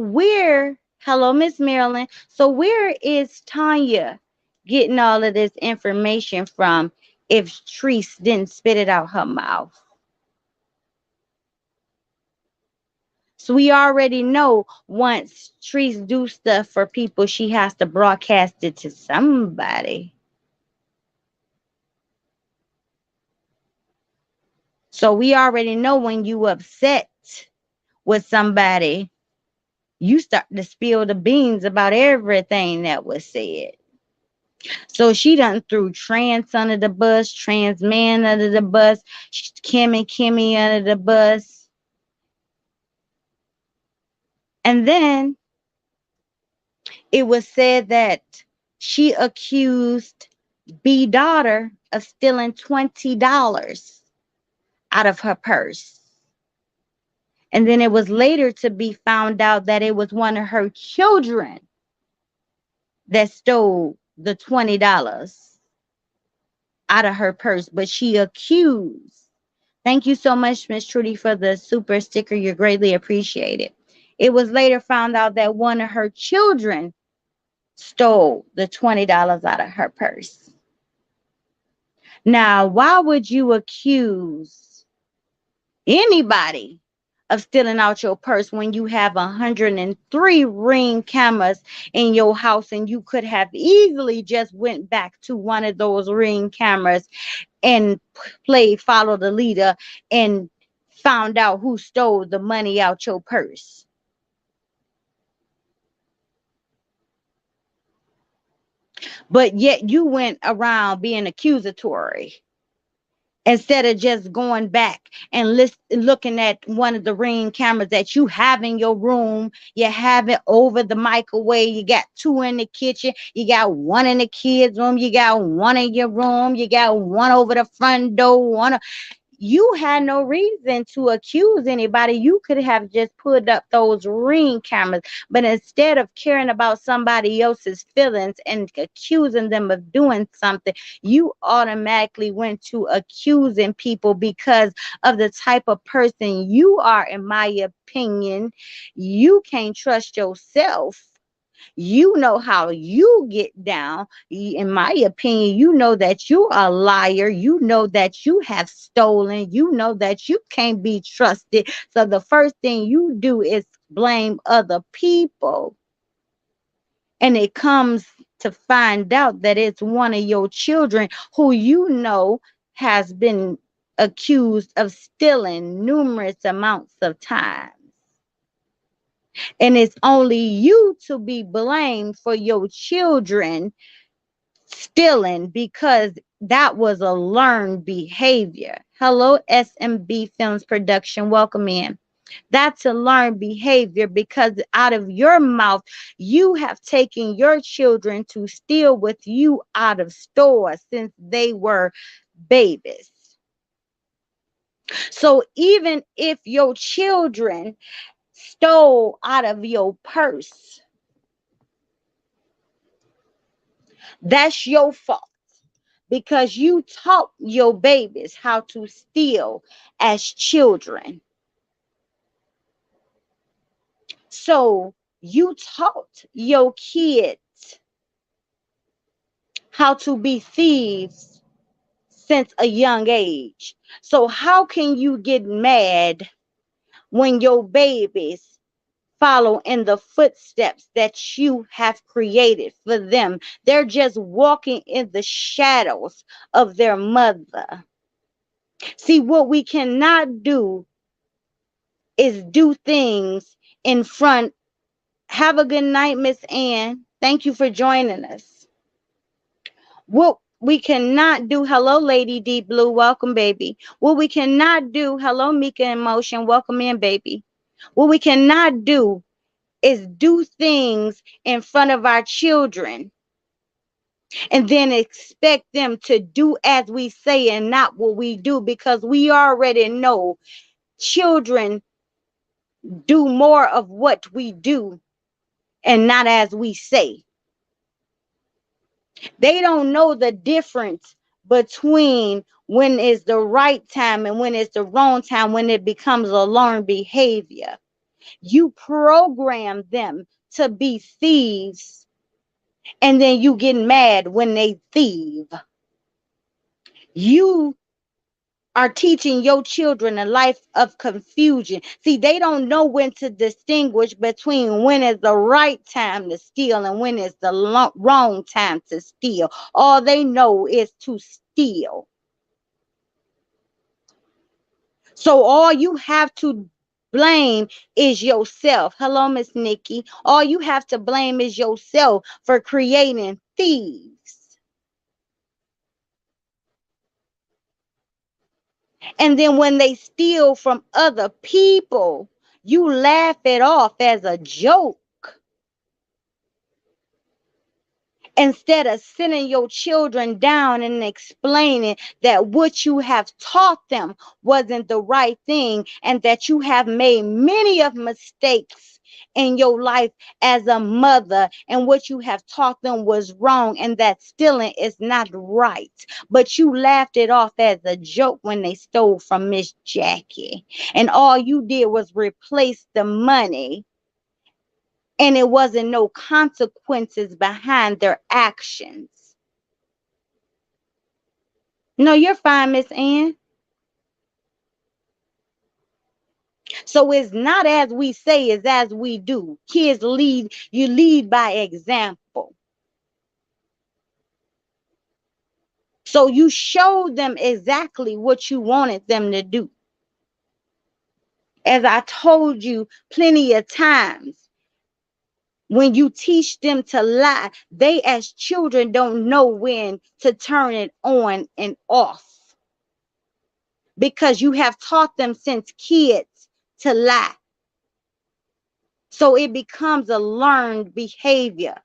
hello, Miss Marilyn. So where is Tanya getting all of this information from if Treese didn't spit it out her mouth? So we already know once Treese do stuff for people, she has to broadcast it to somebody. So we already know when you upset with somebody, you start to spill the beans about everything that was said. So she done threw Trans under the bus, Trans man under the bus, Kim and Kimmy under the bus. And then it was said that she accused B daughter of stealing $20 out of her purse. And then it was later to be found out that it was one of her children that stole the $20 out of her purse, but she accused. Thank you so much, Miss Trudy, for the super sticker. You're greatly appreciated. It was later found out that one of her children stole the $20 out of her purse. Now, why would you accuse anybody of stealing out your purse when you have 103 ring cameras in your house and you could have easily just went back to one of those ring cameras and played follow the leader and found out who stole the money out your purse? But yet you went around being accusatory instead of just going back and looking at one of the Ring cameras that you have in your room. You have it over the microwave. You got two in the kitchen. You got one in the kids' room. You got one in your room. You got one over the front door. You had no reason to accuse anybody. You could have just put up those Ring cameras. But instead of caring about somebody else's feelings and accusing them of doing something, you automatically went to accusing people because of the type of person you are, in my opinion. You can't trust yourself. You know how you get down. In my opinion, you know that you are a liar. You know that you have stolen. You know that you can't be trusted. So the first thing you do is blame other people. And it comes to find out that it's one of your children who you know has been accused of stealing numerous amounts of times. And it's only you to be blamed for your children stealing because that was a learned behavior. Hello, SMB Films Production. Welcome in. That's a learned behavior because out of your mouth, you have taken your children to steal with you out of stores since they were babies. So even if your children stole out of your purse, that's your fault because you taught your babies how to steal as children. So you taught your kids how to be thieves since a young age. So how can you get mad when your babies follow in the footsteps that you have created for them? They're just walking in the shadows of their mother. See, what we cannot do is do things in front. Have a good night, Miss Ann. Thank you for joining us. What we cannot do, hello, Lady Deep Blue, welcome, baby. What we cannot do, hello, Mika in Motion, welcome in, baby. What we cannot do is do things in front of our children and then expect them to do as we say and not what we do, because we already know children do more of what we do and not as we say. They don't know the difference between when is the right time and when it's the wrong time, when it becomes a learned behavior. You program them to be thieves, and then you get mad when they thieve. You are teaching your children a life of confusion. See, they don't know when to distinguish between when is the right time to steal and when is the wrong time to steal. All they know is to steal. So all you have to blame is yourself. Hello, Miss Nikki. All you have to blame is yourself for creating thieves. And then when they steal from other people, you laugh it off as a joke instead of sitting your children down and explaining that what you have taught them wasn't the right thing and that you have made many of mistakes in your life as a mother, and what you have taught them was wrong and that stealing is not right. But you laughed it off as a joke when they stole from Miss Jackie, and all you did was replace the money, and it wasn't no consequences behind their actions. No, you're fine, Miss Ann. So it's not as we say, it's as we do. Kids lead, you lead by example. So you showed them exactly what you wanted them to do. As I told you plenty of times, When you teach them to lie, they as children don't know when to turn it on and off because you have taught them since kids to lie. So it becomes a learned behavior.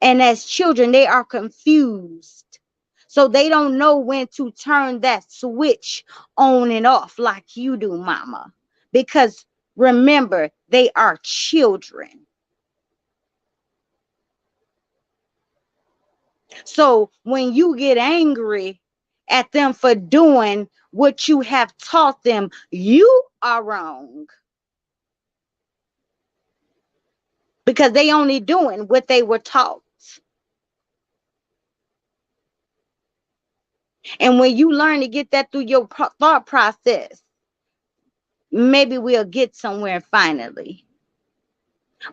And as children, they are confused. So they don't know when to turn that switch on and off like you do, mama. Because remember, they are children. So when you get angry at them for doing what you have taught them, you are wrong because they only doing what they were taught. And when you learn to get that through your thought process, maybe we'll get somewhere finally.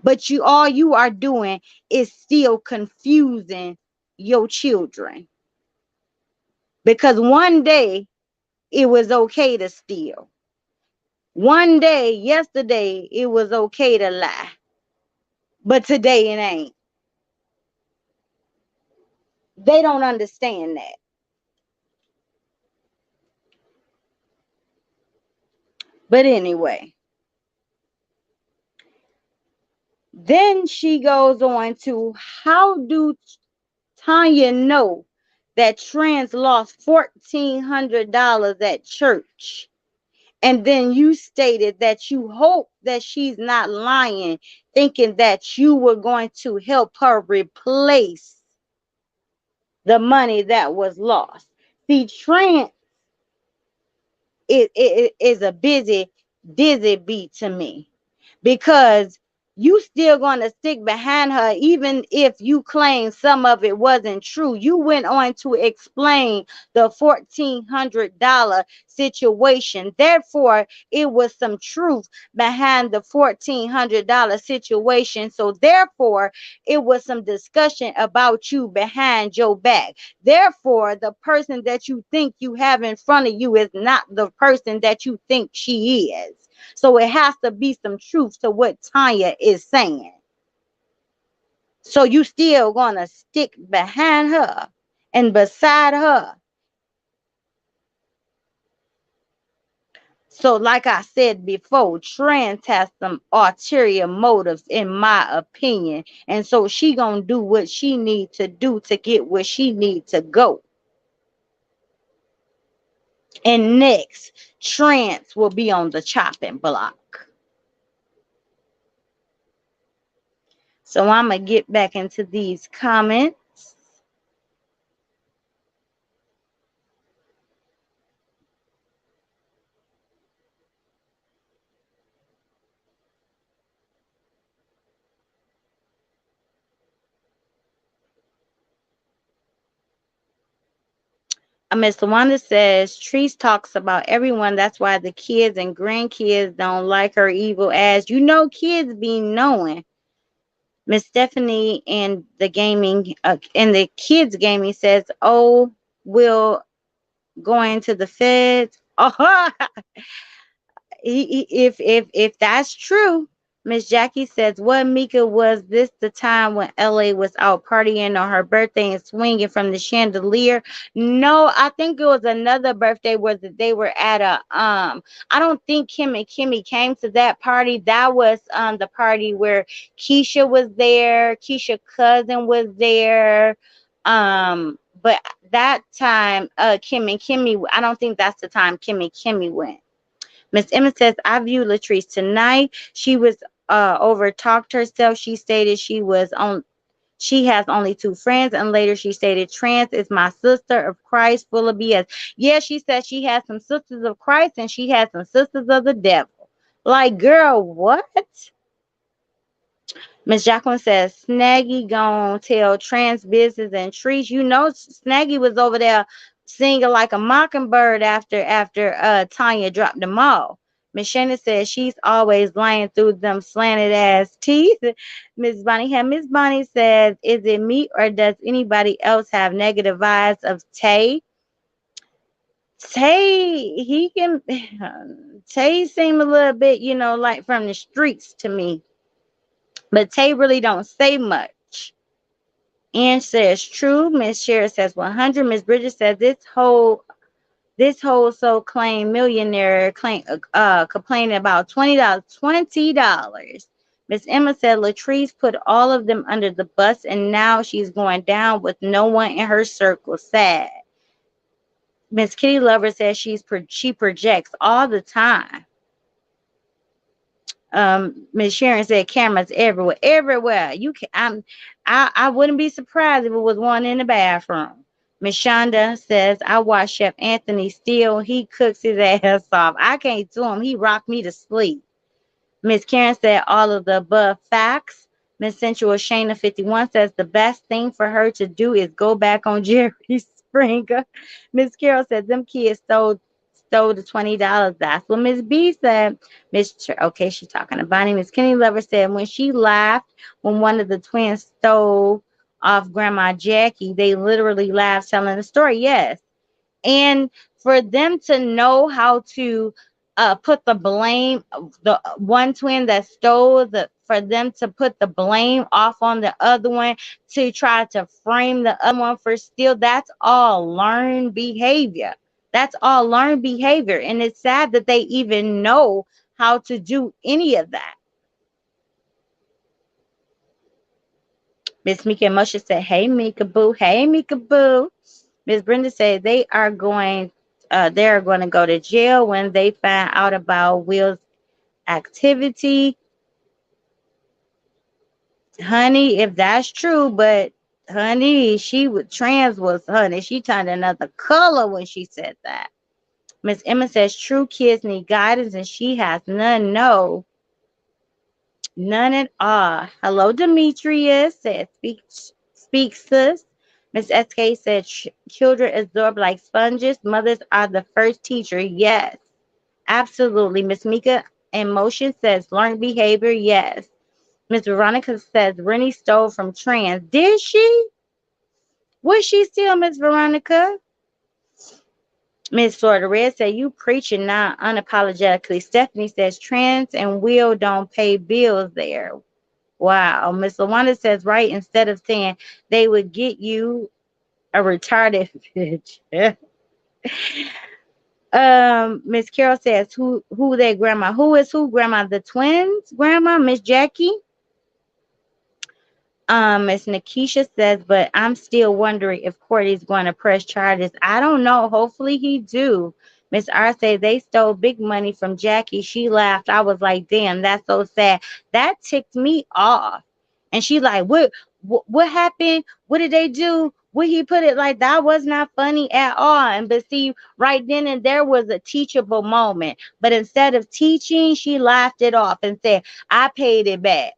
But you all you are doing is still confusing your children. Because one day it was okay to steal. One day, yesterday, it was okay to lie. But today it ain't. They don't understand that. But anyway, then she goes on to how do Tanya know that Trans lost $1,400 at church? And then you stated that you hope that she's not lying, thinking that you were going to help her replace the money that was lost. See, Trans it is a busy, dizzy beat to me because you still going to stick behind her even if you claim some of it wasn't true. You went on to explain the $1,400 situation. Therefore, it was some truth behind the $1,400 situation. So therefore, it was some discussion about you behind your back. Therefore, the person that you think you have in front of you is not the person that you think she is. So it has to be some truth to what Tanya is saying. So you still gonna stick behind her and beside her. So like I said before, Trans has some ulterior motives in my opinion. And so she gonna do what she need to do to get where she need to go. And next, Trans will be on the chopping block. So I'm going to get back into these comments. Miss Wanda says, Treese talks about everyone. That's why the kids and grandkids don't like her evil ass. You know, kids be knowing. Miss Stephanie and the gaming and the kids gaming says, oh, we'll going to the feds. Oh, if that's true, Miss Jackie says, "What Mika was this the time when LA was out partying on her birthday and swinging from the chandelier?" No, I think it was another birthday where they were at a I don't think Kim and Kimmy came to that party. That was the party where Keisha was there, Keisha's cousin was there. But that time, Kim and Kimmy, I don't think that's the time Kim and Kimmy went. Miss Emma says, I view Latrice tonight. She was over talked herself. She stated she has only two friends, and later she stated, Trans is my sister of Christ, full of BS. Yeah, she said she has some sisters of Christ and she has some sisters of the devil. Like, girl, what? Miss Jacqueline says, Snaggy gonna tell Trans business and Trees. You know, Snaggy was over there singing like a mockingbird after Tanya dropped them all. Miss Shannon says she's always lying through them slanted ass teeth. Miss Bonnie says, is it me or does anybody else have negative vibes of Tay? Tay, Tay seem a little bit, like from the streets to me. But Tay really don't say much. Ann says true. Miss Shara says 100. Miss Bridget says this whole so-claimed millionaire complaining about $20. Miss Emma said Latrice put all of them under the bus and now she's going down with no one in her circle. Sad. Miss Kitty Lover says she projects all the time. Miss Sharon said cameras everywhere, everywhere. I wouldn't be surprised if it was one in the bathroom. Miss Shonda says I watch Chef Anthony Steele. He cooks his ass off. I can't do him. He rocked me to sleep. Miss Karen said all of the above facts. Miss Sensual Shayna 51 says the best thing for her to do is go back on Jerry Springer. Miss Carol said them kids stole the $20. That's what Miss B said. Okay, she's talking to Bonnie. Miss Kenny Lover said when she laughed when one of the twins stole off Grandma Jackie, they literally laughed telling the story. Yes. And for them to know how to put the blame, the one twin that stole for them to put the blame off on the other one to try to frame the other one for steal, that's all learned behavior. That's all learned behavior. And it's sad that they even know how to do any of that. Miss Mika Moshe said, hey, Mika Boo. Hey, Mika Boo. Miss Brenda said they're going to go to jail when they find out about Will's activity. Honey, if that's true, but honey, she turned another color when she said that. Miss Emma says true kids need guidance and she has none. No, none at all. Hello, Demetrius said speak sis. Miss SK said children absorb like sponges. Mothers are the first teacher. Yes. Absolutely. Miss Mika in motion says learned behavior. Yes. Miss Veronica says Rennie stole from Trans. Did she? Was she still Miss Veronica? Miss Florida Red said you preaching now unapologetically. Stephanie says Trans and Will don't pay bills there. Wow. Miss LaWanda says right instead of saying they would get you a retarded bitch. Miss Carol says who their grandma? Who is who grandma? The twins grandma, Miss Jackie. Miss Nikisha says, but I'm still wondering if Cordy's going to press charges. I don't know. Hopefully he do. Miss R said they stole big money from Jackie. She laughed. I was like, damn, that's so sad. That ticked me off. And she like, what happened? What did they do? Would he put it like that was not funny at all? And but see, right then and there was a teachable moment. But instead of teaching, she laughed it off and said, I paid it back,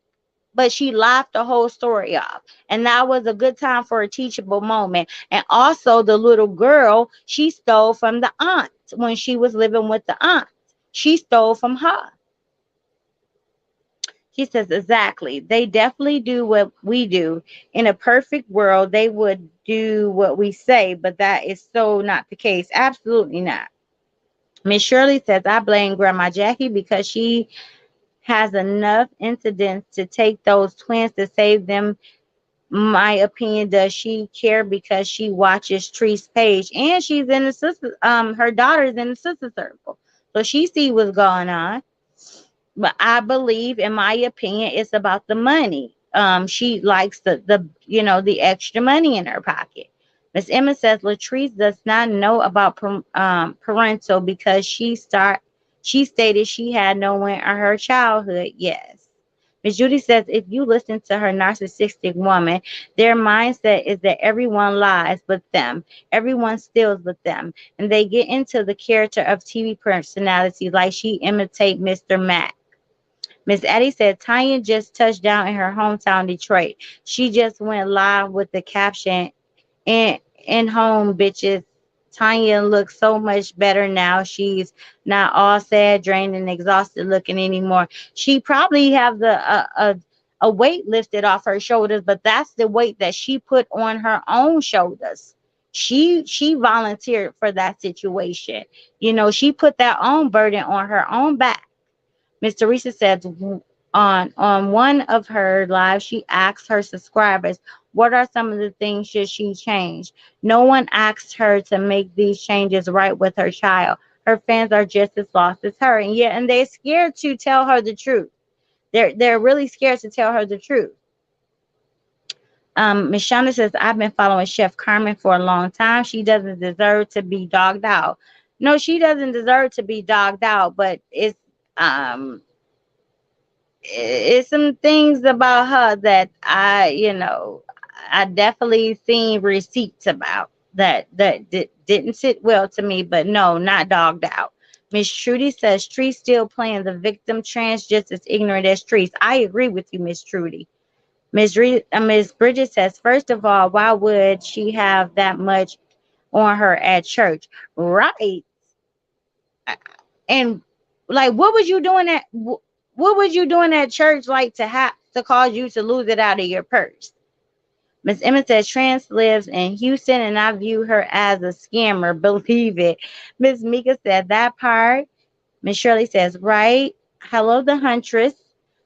but she laughed the whole story off. And that was a good time for a teachable moment. And also the little girl, she stole from the aunt when she was living with the aunt. She stole from her. He says, exactly. They definitely do what we do. In a perfect world, they would do what we say, but that is so not the case. Absolutely not. Miss Shirley says, I blame Grandma Jackie because she has enough incidents to take those twins to save them. My opinion, does she care because she watches Tree's page and she's in the sister her daughter's in the sister circle. So she see what's going on. But I believe, in my opinion, it's about the money. She likes the extra money in her pocket. Miss Emma says Latrice does not know about parental because she stated she had no one in her childhood. Yes. Miss Judy says if you listen to her narcissistic woman, their mindset is that everyone lies but them, everyone steals but them, and they get into the character of TV personality like she imitate Mr. Mac. Miss Addie said Tanya just touched down in her hometown, Detroit. She just went live with the caption, in home, bitches. Tanya looks so much better now. She's not all sad, drained, and exhausted looking anymore. She probably have a weight lifted off her shoulders, but that's the weight that she put on her own shoulders. She volunteered for that situation. She put that own burden on her own back. Miss Teresa says, on one of her lives, she asked her subscribers, what are some of the things should she change? No one asked her to make these changes right with her child. Her fans are just as lost as her, and they're scared to tell her the truth. They're really scared to tell her the truth. Miss Shonda says, I've been following Chef Carmen for a long time. She doesn't deserve to be dogged out. No, she doesn't deserve to be dogged out, but um it's some things about her that I definitely seen receipts about that didn't sit well to me, but no, not dogged out. Miss Trudy says Tree's still playing the victim trans just as ignorant as Trees. I agree with you, Miss Trudy. Miss Bridget says, first of all, why would she have that much on her at church? Right. And like, what was you doing at church like to have to cause you to lose it out of your purse? Miss Emma says Trans lives in Houston and I view her as a scammer. Believe it. Miss Mika said that part. Miss Shirley says, right. Hello, the huntress.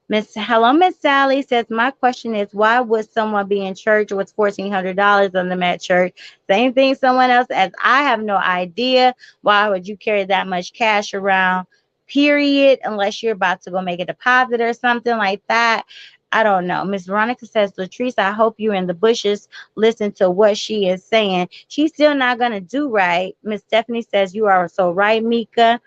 Miss Sally says, my question is, why would someone be in church with $1,400 on them at church? Same thing someone else as I have no idea. Why would you carry that much cash around? Period. Unless you're about to go make a deposit or something like that. I don't know. Miss Veronica says, Latrice, I hope you're in the bushes. Listen to what she is saying. She's still not going to do right. Miss Stephanie says, you are so right, Mika.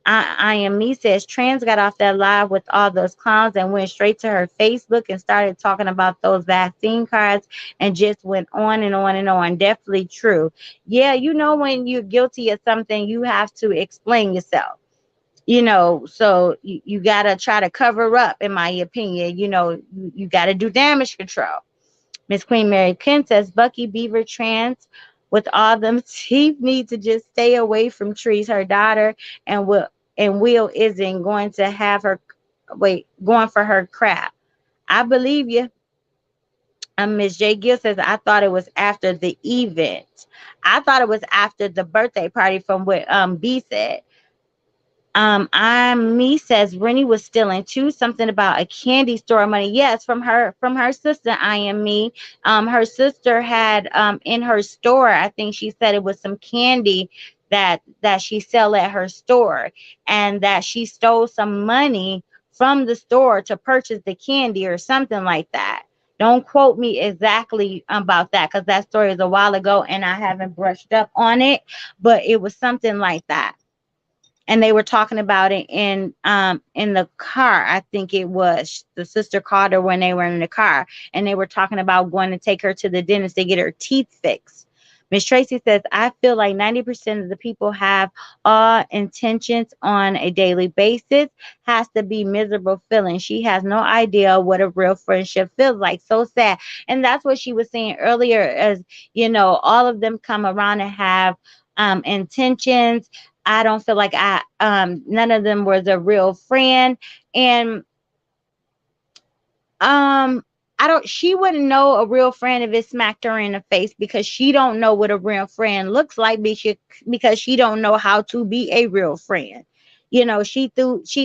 I am me says Trans got off that live with all those clowns and went straight to her Facebook and started talking about those vaccine cards and just went on and on and on. Definitely true. Yeah, when you're guilty of something, you have to explain yourself. So you got to try to cover up, in my opinion. You got to do damage control. Miss Queen Mary Kent says Bucky Beaver Trans with all them teeth need to just stay away from Trees, her daughter, and Will isn't going to have her going for her crap. I believe you. Miss J. Gill says I thought it was after the event. I thought it was after the birthday party from what B said. I'm me says Rennie was stealing too. Something about a candy store money. Yes, from her sister. I am me. Her sister had in her store. I think she said it was some candy that she sell at her store, and that she stole some money from the store to purchase the candy or something like that. Don't quote me exactly about that because that story is a while ago and I haven't brushed up on it, but it was something like that, and they were talking about it in the car. I think it was the sister called her when they were in the car, and they were talking about going to take her to the dentist to get her teeth fixed. Miss Tracy says, I feel like 90% of the people have all intentions on a daily basis. Has to be miserable feeling. She has no idea what a real friendship feels like. So sad. And that's what she was saying earlier, as all of them come around and have intentions. I don't feel like none of them was a real friend. And um I don't she wouldn't know a real friend if it smacked her in the face, because she don't know what a real friend looks like, because she don't know how to be a real friend. She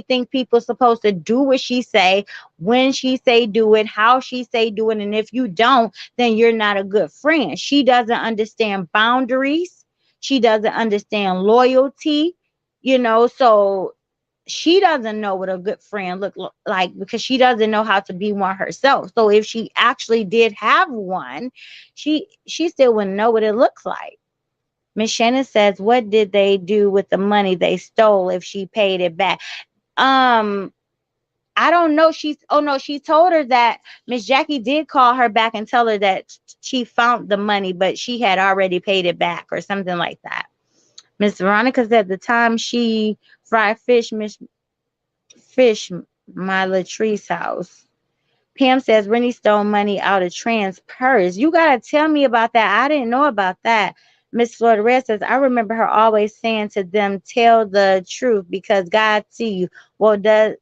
think people supposed to do what she say, when she say do it, how she say do it, and if you don't, then you're not a good friend. She doesn't understand boundaries. She doesn't understand loyalty. So she doesn't know what a good friend like, because she doesn't know how to be one herself. So if she actually did have one, she still wouldn't know what it looks like. Miss Shannon says, what did they do with the money they stole if she paid it back? um I don't know. She told her that Miss Jackie did call her back and tell her that she found the money, but she had already paid it back or something like that. Miss Veronica said the time she fried fish my Latrice house. Pam says Rennie stole money out of Trans purse. You gotta tell me about that. I didn't know about that. Miss Florida Red says I remember her always saying to them, "Tell the truth because God see you." Well, does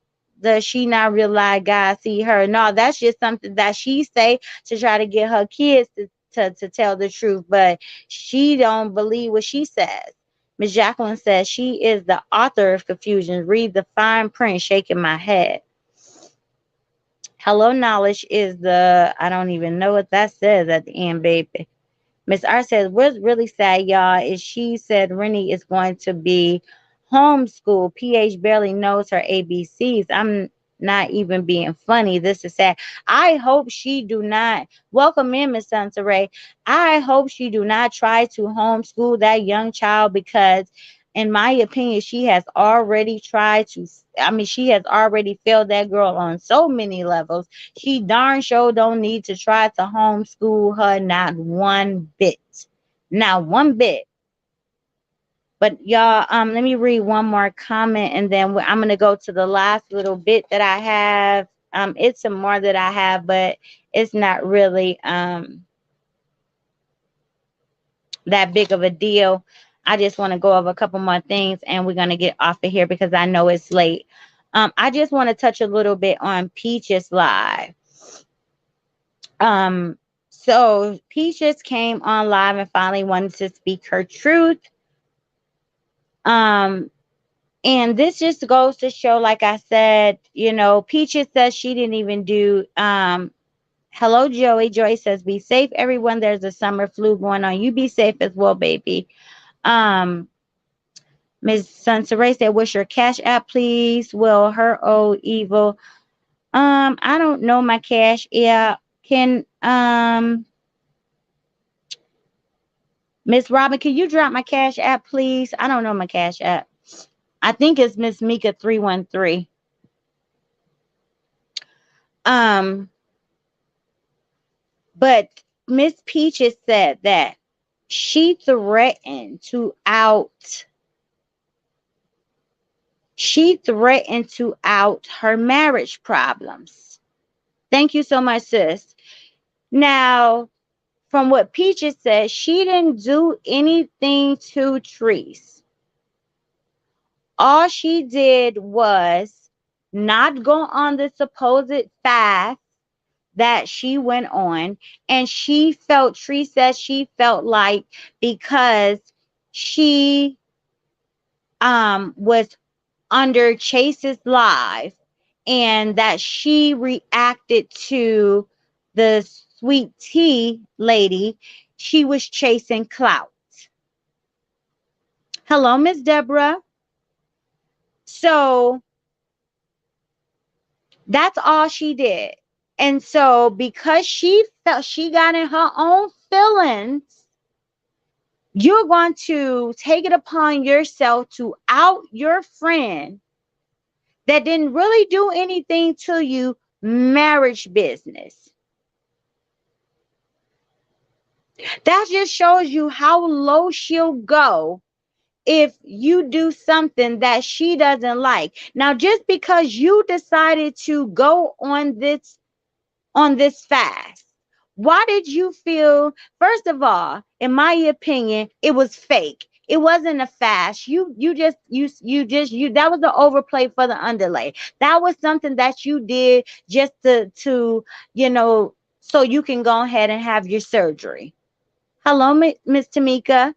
she not realize God see her? No, that's just something that she say to try to get her kids to tell the truth, but she don't believe what she says. Miss Jacqueline says she is the author of confusion. Read the fine print, shaking my head. Hello Knowledge is the, I don't even know what that says at the end, baby. Miss R says, what's really sad, y'all, is she said Rennie is going to be homeschooled. PH barely knows her ABCs. I'm not even being funny. This is sad. I hope she do not, welcome in, Miss Sansaray. I hope she do not try to homeschool that young child, because in my opinion, she has already tried to, I mean, she has already failed that girl on so many levels. She darn sure don't need to try to homeschool her, not one bit. Not one bit. But y'all, let me read one more comment, and then I'm gonna go to the last little bit that I have. It's some more that I have, but it's not really that big of a deal. I just want to go over a couple more things, and we're gonna get off of here because I know it's late. I just want to touch a little bit on Peaches Live. Um, so Peaches came on live and finally wanted to speak her truth. Um, and this just goes to show, like I said, Peaches says she didn't even do hello Joey. Joey says, be safe, everyone. There's a summer flu going on. You be safe as well, baby. Um, Ms. Sunsaray said, what's your cash app, please? Well, her old evil. I don't know my cash app. Can Miss Robin, can you drop my cash app, please? I don't know my cash app. I think it's Miss Mika 313. Um, but Miss Peaches said that she threatened to out she threatened to out her marriage problems. Thank you so much, sis. Now, from what Peaches said, she didn't do anything to Treese. All she did was not go on the supposed fast that she went on, and Tree said she felt like because she was under Chase's live, and that she reacted to the sweet tea lady, she was chasing clout. Hello, Miss Deborah. So that's all she did. And so because she felt she got in her own feelings, you're going to take it upon yourself to out your friend that didn't really do anything to you, marriage business. That just shows you how low she'll go if you do something that she doesn't like. Now, just because you decided to go on this fast, why did you feel, first of all, in my opinion, it was fake. It wasn't a fast. You that was the overplay for the underlay. That was something that you did just to so you can go ahead and have your surgery. Hello, Miss Tamika.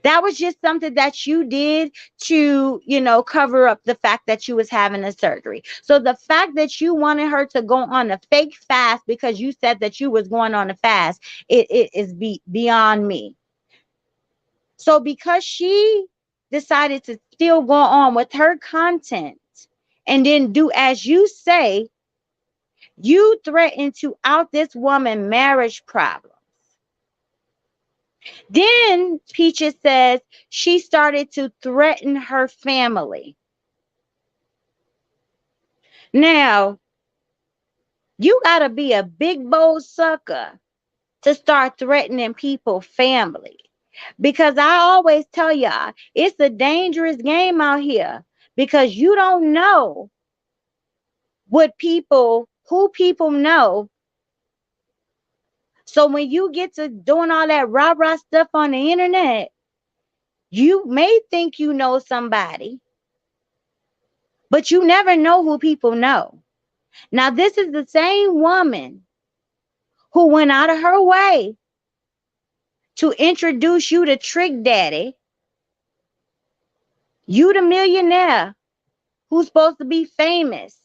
That was just something that you did to cover up the fact that you was having a surgery. So the fact that you wanted her to go on a fake fast because you said that you was going on a fast, it is beyond me. So because she decided to still go on with her content and then do as you say, you threatened to out this woman marriage problem. Then Peaches says she started to threaten her family. Now, you got to be a big bold sucker to start threatening people family. Because I always tell y'all, it's a dangerous game out here because you don't know who people know. So when you get to doing all that rah-rah stuff on the internet, you may think you know somebody, but you never know who people know. Now, this is the same woman who went out of her way to introduce you to Trick Daddy, you the millionaire who's supposed to be famous.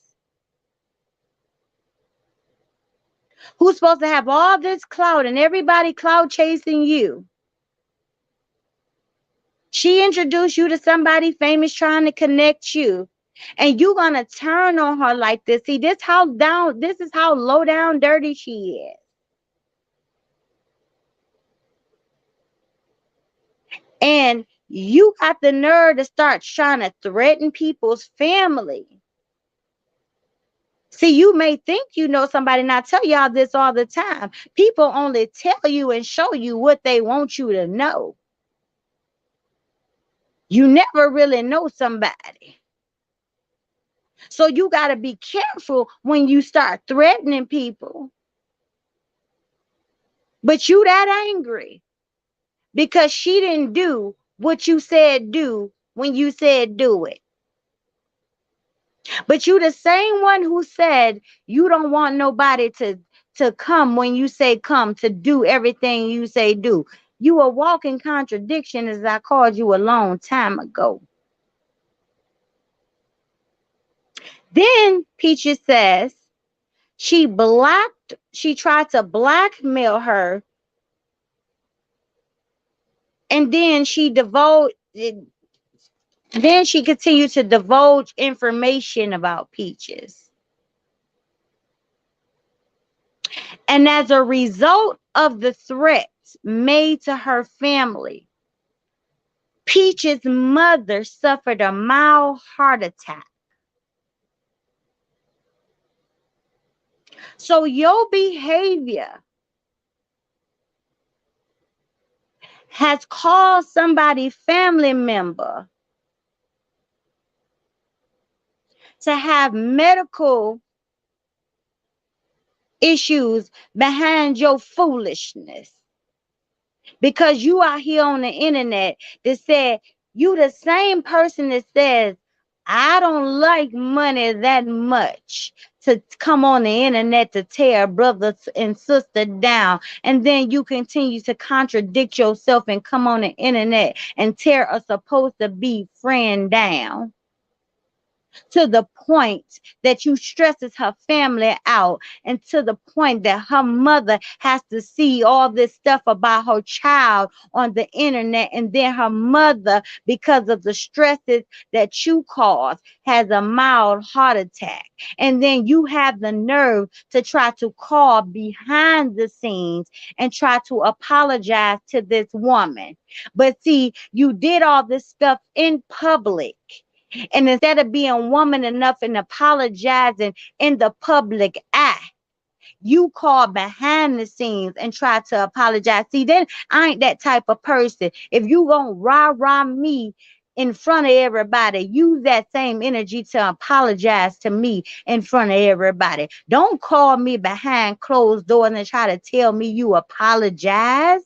who's supposed to have all this clout and everybody clout chasing you. She introduced you to somebody famous trying to connect you. And you gonna turn on her like this. See, this is how low down dirty she is. And you got the nerve to start trying to threaten people's family. See, you may think you know somebody, and I tell y'all this all the time. People only tell you and show you what they want you to know. You never really know somebody. So you got to be careful when you start threatening people. But you that angry because she didn't do what you said do when you said do it. But you the same one who said you don't want nobody to come when you say come, to do everything you say do. You a walking contradiction, as I called you a long time ago. Then Peaches says she tried to blackmail her, and then she continued to divulge information about Peaches. And as a result of the threats made to her family, Peach's mother suffered a mild heart attack. So your behavior has caused somebody family member to have medical issues behind your foolishness. Because you out here on the internet that said you the same person that says, I don't like money that much to come on the internet to tear brothers and sisters down. And then you continue to contradict yourself and come on the internet and tear a supposed to be friend down, to the point that you stresses her family out, and to the point that her mother has to see all this stuff about her child on the internet, and then her mother, because of the stresses that you cause, has a mild heart attack. And then you have the nerve to try to call behind the scenes and try to apologize to this woman. But see, you did all this stuff in public, and instead of being woman enough and apologizing in the public eye, you call behind the scenes and try to apologize. See, then I ain't that type of person. If you gonna rah-rah me in front of everybody, use that same energy to apologize to me in front of everybody. Don't call me behind closed doors and try to tell me you apologize.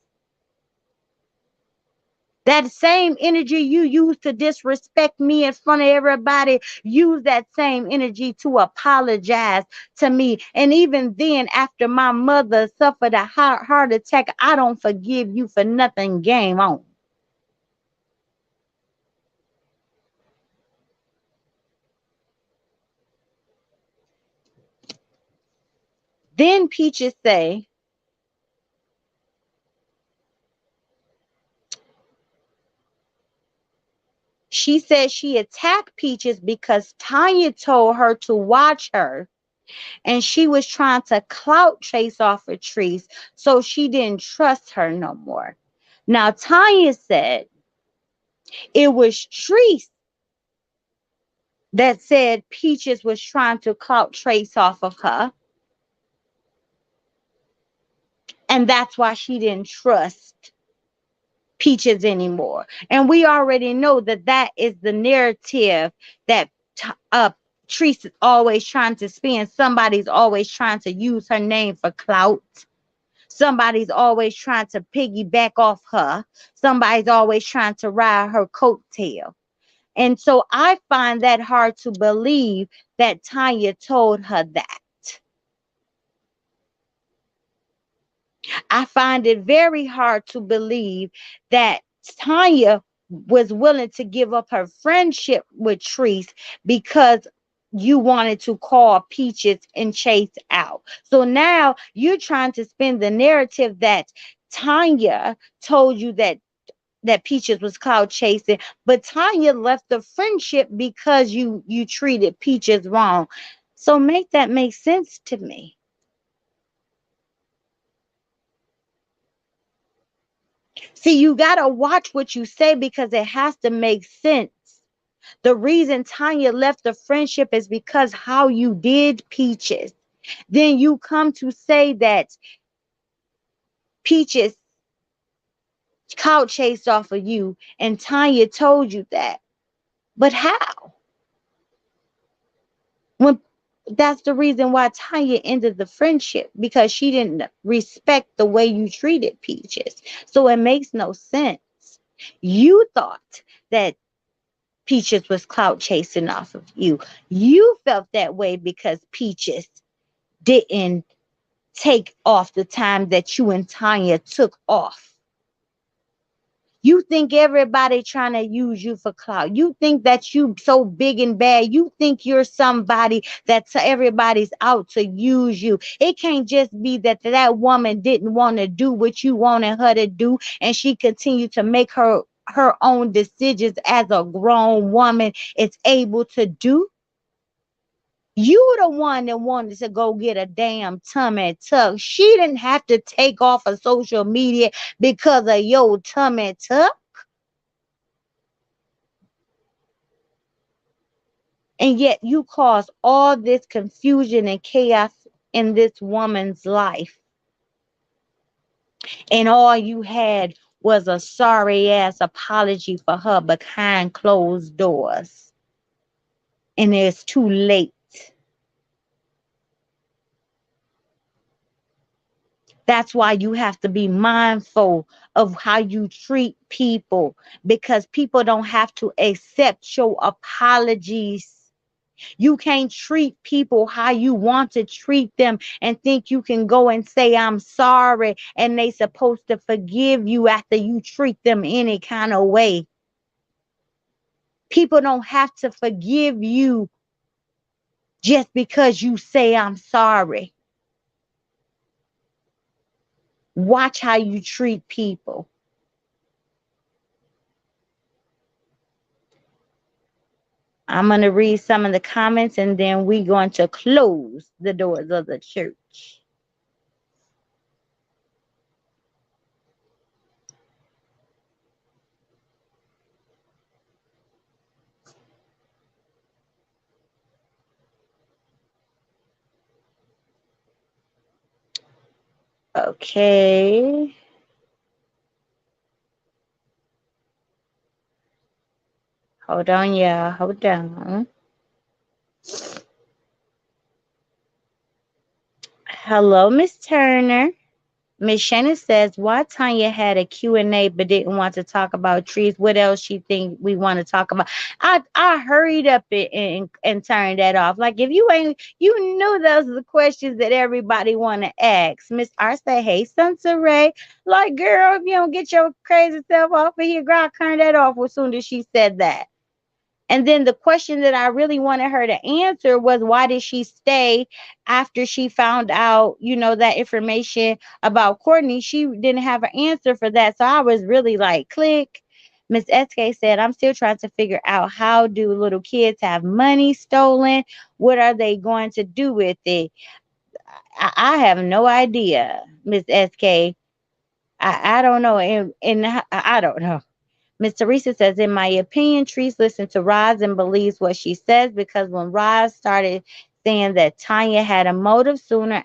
That same energy you use to disrespect me in front of everybody, use that same energy to apologize to me. And even then, after my mother suffered a heart attack, I don't forgive you for nothing. Game on. Then Peaches said she attacked Peaches because Tanya told her to watch her, and she was trying to clout chase off of Treese, so she didn't trust her no more. Now Tanya said it was Treese that said Peaches was trying to clout Trace off of her, and that's why she didn't trust Peaches anymore. And we already know that that is the narrative that Treese is always trying to spin. Somebody's always trying to use her name for clout. Somebody's always trying to piggyback off her. Somebody's always trying to ride her coattail. And so I find that hard to believe that Tanya told her that. I find it very hard to believe that Tanya was willing to give up her friendship with Treese because you wanted to call Peaches and Chase out. So now you're trying to spin the narrative that Tanya told you that Peaches was cloud chasing, but Tanya left the friendship because you treated Peaches wrong. So make that make sense to me. See, you gotta watch what you say because it has to make sense. The reason Tanya left the friendship is because how you did Peaches. Then you come to say that Peaches clout chased off of you and Tanya told you that. But how? When that's the reason why Tanya ended the friendship because she didn't respect the way you treated Peaches. So it makes no sense. You thought that Peaches was clout chasing off of you. You felt that way because Peaches didn't take off the time that you and Tanya took off. You think everybody trying to use you for clout. You think that you so big and bad. You think you're somebody that everybody's out to use you. It can't just be that that woman didn't want to do what you wanted her to do, and she continued to make her own decisions as a grown woman is able to do. You the one that wanted to go get a damn tummy tuck. She didn't have to take off of social media because of your tummy tuck. And yet you caused all this confusion and chaos in this woman's life. And all you had was a sorry ass apology for her behind closed doors. And it's too late. That's why you have to be mindful of how you treat people because people don't have to accept your apologies. You can't treat people how you want to treat them and think you can go and say, I'm sorry, and they supposed to forgive you after you treat them any kind of way. People don't have to forgive you just because you say, I'm sorry. Watch how you treat people. I'm going to read some of the comments and then we're going to close the doors of the church. Okay. Hold on, y'all. Hold on. Hello, Miss Turner. Miss Shannon says, why Tanya had a Q&A but didn't want to talk about trees? What else she think we want to talk about? I hurried up and turned that off. Like, if you ain't, you knew those are the questions that everybody want to ask. Miss R said, hey, Sunsa Ray. Like, girl, if you don't get your crazy self off of here, girl, I turned that off as soon as she said that. And then the question that I really wanted her to answer was why did she stay after she found out, that information about Courtney? She didn't have an answer for that. So I was really like, click. Miss SK said, I'm still trying to figure out how do little kids have money stolen? What are they going to do with it? I have no idea, Miss SK. I don't know. And I don't know. Miss Teresa says, in my opinion, Trees listen to Roz and believes what she says because when Roz started saying that Tanya had a motive soon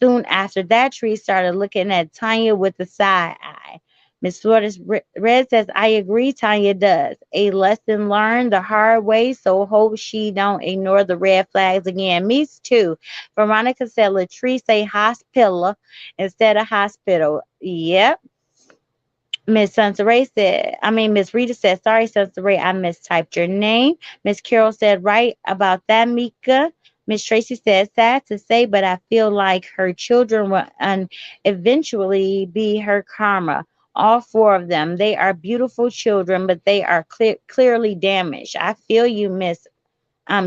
after that, Trees started looking at Tanya with the side eye. Miss Flores Red says, I agree, Tanya does. A lesson learned the hard way, so hope she don't ignore the red flags again. Me too. Veronica said, Latrice say hospital instead of hospital. Yep. Miss Rita said, sorry, Sansaray, I mistyped your name. Miss Carol said, right about that, Mika. Miss Tracy said, sad to say, but I feel like her children will eventually be her karma. All four of them. They are beautiful children, but they are clearly damaged. I feel you, Miss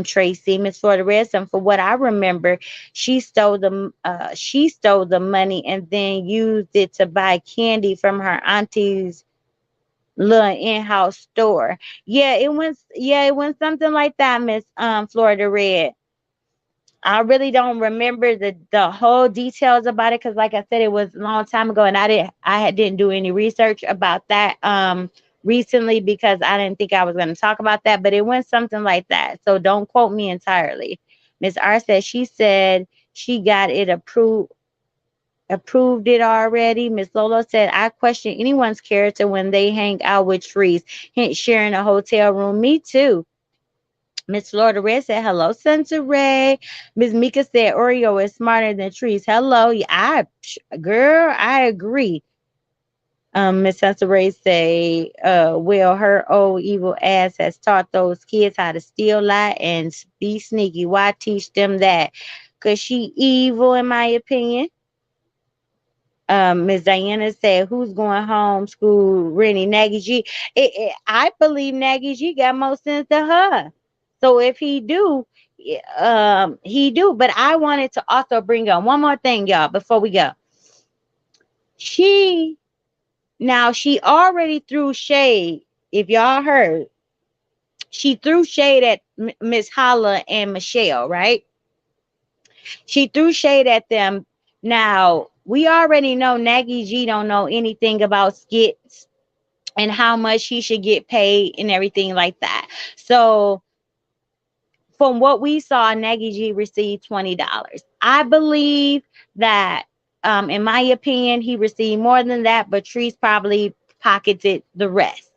Tracy, Miss Florida Redstone. For what I remember, she stole the money and then used it to buy candy from her auntie's little in-house store. Yeah, it went something like that, Miss Florida Red. I really don't remember the whole details about it because, like I said, it was a long time ago, and I didn't do any research about that recently because I didn't think I was going to talk about that. But it went something like that, so don't quote me entirely. Miss R said she she got it approved it already. Miss Lola said I question anyone's character when they hang out with trees, hence sharing a hotel room. Me too. Miss Florida Red said, hello, Sensor Ray. Miss Mika said, Oreo is smarter than trees. Hello. Yeah, girl, I agree. Miss Sensor Ray say, well, her old evil ass has taught those kids how to steal, lie, and be sneaky. Why teach them that? Because she evil, in my opinion. Miss Diana said, "Who's going home school? Rennie Nagy G." I believe Nagy G got more sense than her. So if he do, he do. But I wanted to also bring up one more thing, y'all, before we go. She she already threw shade. If y'all heard, she threw shade at Miss Holla and Michelle, right? She threw shade at them. Now we already know Nagy G don't know anything about skits and how much he should get paid and everything like that. So from what we saw, Nagy G received $20. I believe that, in my opinion, he received more than that, but Treese probably pocketed the rest.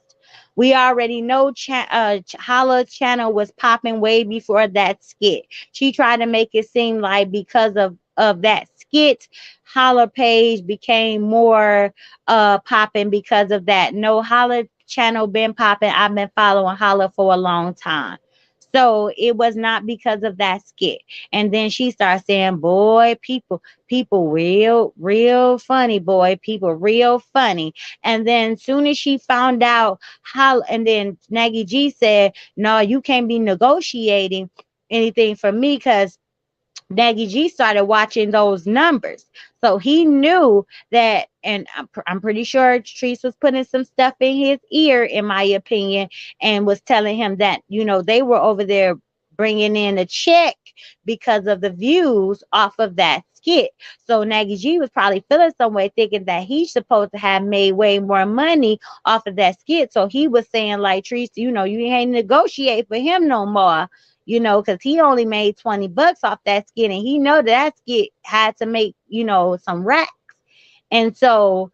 We already know Holla channel was popping way before that skit. She tried to make it seem like because of that skit, Holla page became more popping because of that. No, Holla channel been popping. I've been following Holla for a long time. So it was not because of that skit. And then she starts saying, boy, people real funny, boy, people real funny. And then soon as she found out how, and then Nagy G said, no, you can't be negotiating anything for me because Nagy G started watching those numbers. So he knew that, and I'm pretty sure Treese was putting some stuff in his ear, in my opinion, and was telling him that, they were over there bringing in a check because of the views off of that skit. So Nagy G was probably feeling some way, thinking that he's supposed to have made way more money off of that skit. So he was saying, like, Treese, you ain't negotiate for him no more, because he only made $20 off that skit, and he know that skit had to make, some racks. And so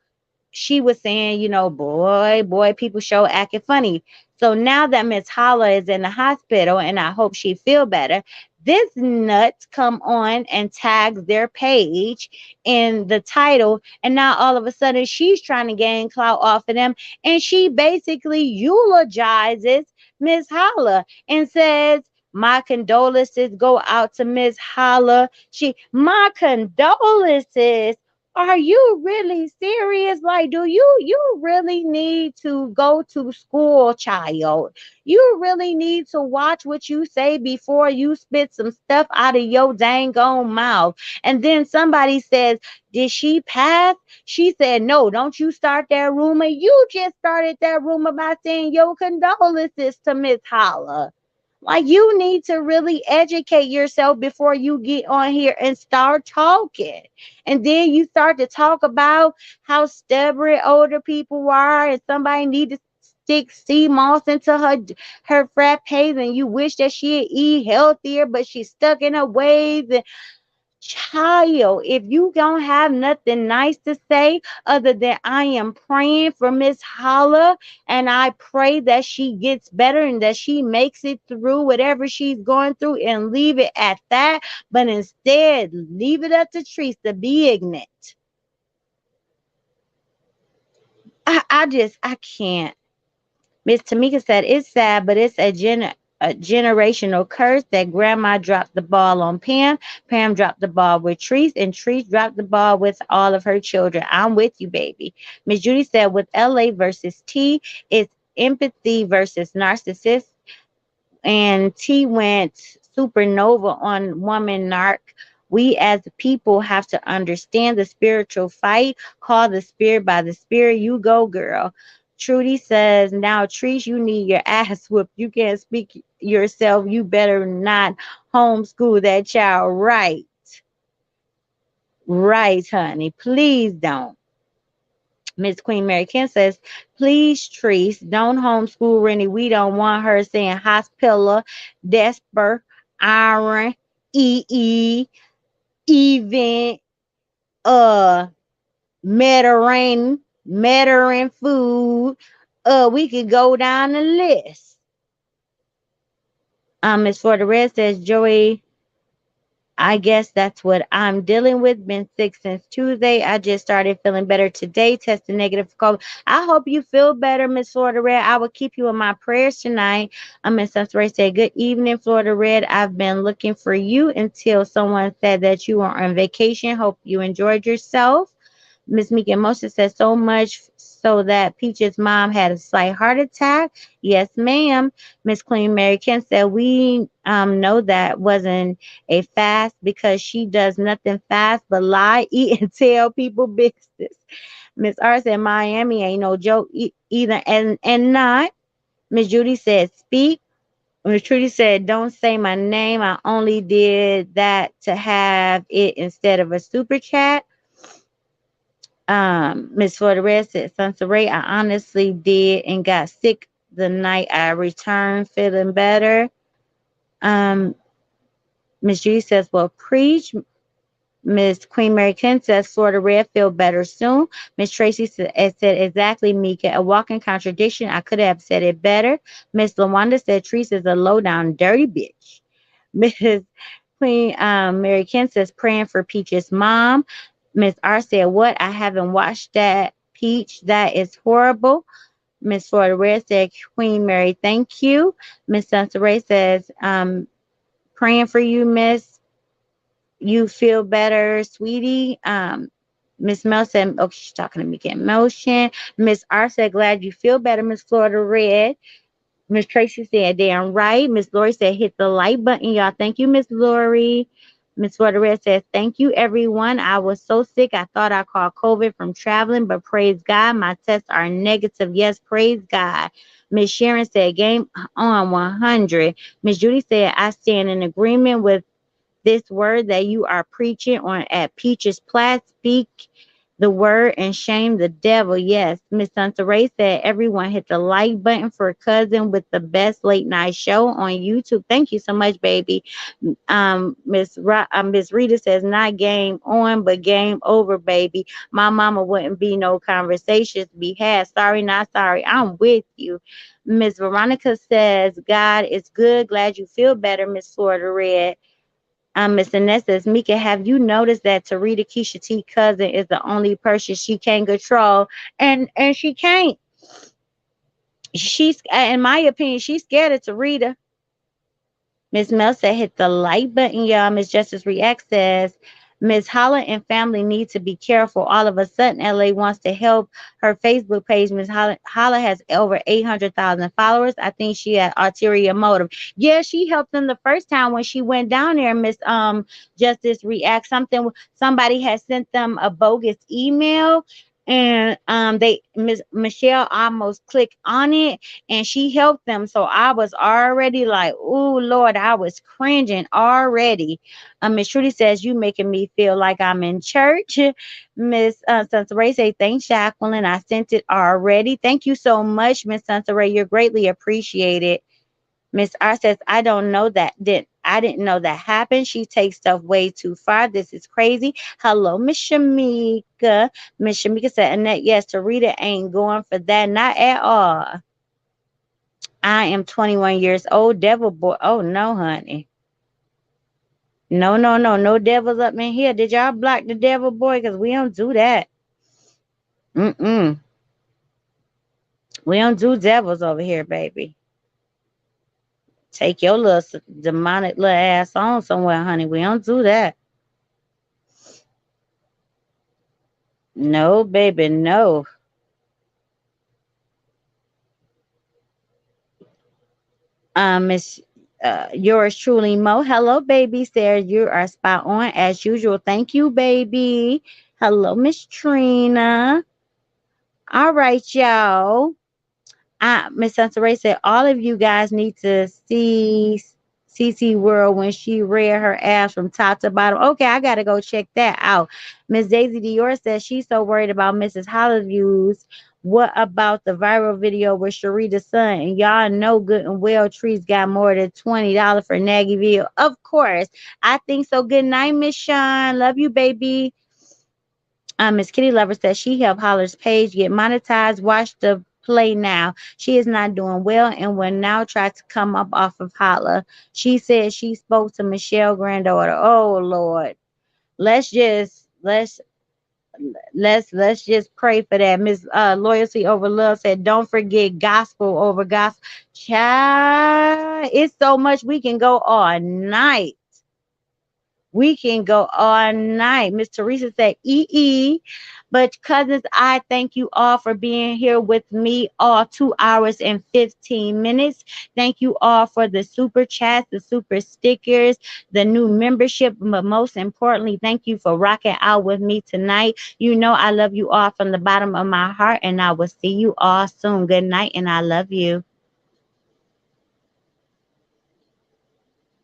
she was saying, boy, people show acting funny. So now that Miss Holla is in the hospital, and I hope she feel better, this nut come on and tags their page in the title, and now all of a sudden she's trying to gain clout off of them, and she basically eulogizes Miss Holla and says, my condolences go out to Miss Holla. My condolences. Are you really serious? Like, do you really need to go to school, child? You really need to watch what you say before you spit some stuff out of your dang on mouth. And then somebody says, did she pass? She said, no, don't you start that rumor. You just started that rumor by saying your condolences to Miss Holla. Like, you need to really educate yourself before you get on here and start talking. And then you start to talk about how stubborn older people are, and somebody need to stick sea moss into her frappes, and you wish that she'd eat healthier, but she's stuck in her ways. And child, if you don't have nothing nice to say other than I am praying for Miss Holla, and I pray that she gets better and that she makes it through whatever she's going through, and leave it at that, but instead leave it up to Trees to be ignorant. I can't. Miss Tamika said, it's sad, but it's a generational curse that grandma dropped the ball on Pam. Pam dropped the ball with Treese, and Treese dropped the ball with all of her children. I'm with you, baby. Miss Judy said, with LA versus T, it's empathy versus narcissist. and T went supernova on woman narc. We as people have to understand the spiritual fight. Call the spirit by the spirit. You go, girl. Trudy says, now, Trees, you need your ass whooped. You can't speak yourself. You better not homeschool that child. Right. Right, honey. Please don't. Miss Queen Mary Ken says, please, Trees, don't homeschool Rennie. We don't want her saying hospital, desper, iron, EE, event, uh, Mediterranean food. We could go down the list. Miss For the Red says, Joey, I guess that's what I'm dealing with. Been sick since Tuesday. I just started feeling better today. Tested negative for COVID. I hope you feel better, Miss Florida Red. I will keep you in my prayers tonight. Miss Ray said, good evening, Florida Red. I've been looking for you until someone said that you were on vacation. Hope you enjoyed yourself. Miss Mika Moses said so much so that Peach's mom had a slight heart attack. Yes, ma'am. Miss Queen Mary Ken said we know that wasn't a fast because she does nothing fast but lie, eat, and tell people business. Miss R said Miami ain't no joke either, and not. Miss Judy said speak. Miss Trudy said, don't say my name. I only did that to have it instead of a super chat. Miss Flores said, Sunset Ray, I honestly did and got sick the night I returned, feeling better. Um, Miss G says, well, preach. Miss Queen Mary Ken says, Florida Red, feel better soon. Miss Tracy said, exactly, Mika, a walking contradiction. I could have said it better. Miss LaWanda said, Treese is a low down dirty bitch. Mrs. Queen Mary Ken says, praying for Peach's mom. Miss R said, what? I haven't watched that, Peach. That is horrible. Miss Florida Red said, Queen Mary, thank you. Miss Sansa Ray says, praying for you, Miss. You feel better, sweetie. Miss Mel said, okay, she's talking to me, get motion. Miss R said, glad you feel better, Miss Florida Red. Miss Tracy said, damn right. Miss Lori said, hit the like button, y'all. Thank you, Miss Lori. Miss Red says, thank you, everyone. I was so sick. I thought I caught COVID from traveling, but praise God, my tests are negative. Yes, praise God. Miss Sharon said, game on 100. Miss Judy said, I stand in agreement with this word that you are preaching on at Peaches Plat. Speak the word and shame the devil. Yes, Miss Ray said everyone hit the like button for Cousin with the best late night show on YouTube. Thank you so much, baby. Miss Rita says not game on, but game over, baby. My mama wouldn't be no conversations to be had. Sorry, not sorry. I'm with you. Miss Veronica says God is good. Glad you feel better, Miss Florida Red. Miss Annette says, Mika, have you noticed that Tarita Keisha T cousin is the only person she can control? And she can't. She's, in my opinion, she's scared of Tarita. Miss Mel said, hit the like button, y'all. Miss Justice React says, Miss Holla and family need to be careful. All of a sudden, LA wants to help her Facebook page. Miss Holla has over 800,000 followers. I think she had ulterior motive. Yeah, she helped them the first time when she went down there. Miss Justice React, somebody had sent them a bogus email, and they Miss Michelle almost clicked on it and she helped them. So I was already like, oh Lord, I was cringing already. Miss Trudy says, you making me feel like I'm in church. Miss Sansaray say, thanks, Jacqueline. I sent it already. Thank you so much, Miss Sansaray. You're greatly appreciated. Miss R says, I didn't know that happened. She takes stuff way too far. This is crazy. Hello, Miss Shamika. Miss Shamika said, Annette, yes, Tarita ain't going for that. Not at all. I am 21 years old. Devil boy. Oh, no, honey. No, no, no. No devils up in here. Did y'all block the devil boy? Because we don't do that. Mm-mm. We don't do devils over here, baby. Take your little demonic little ass on somewhere, honey. We don't do that. No, baby, no. Miss yours truly, Mo. Hello, baby. Sarah, you are spot on as usual. Thank you, baby. Hello, Miss Trina. All right, y'all. Miss Sansaray said all of you guys need to see CC World when she read her ass from top to bottom. Okay, I gotta go check that out. Miss Daisy Dior says she's so worried about Mrs. Hollis views. What about the viral video with Sharita's son? And y'all know good and well Trees got more than $20 for Nagyville. Of course. I think so. Good night, Miss Sean. Love you, baby. Miss Kitty Lover says she helped Holler's page get monetized. Watch the play now. She is not doing well and will now try to come up off of Holler. She said she spoke to Michelle granddaughter. Oh Lord. Let's just pray for that. Miss Loyalty Over Love said, don't forget gospel over gospel. Child, it's so much we can go all night. We can go all night. Miss Teresa said, But cousins, I thank you all for being here with me all 2 hours and 15 minutes. Thank you all for the super chats, the super stickers, the new membership. But most importantly, thank you for rocking out with me tonight. You know I love you all from the bottom of my heart, and I will see you all soon. Good night, and I love you.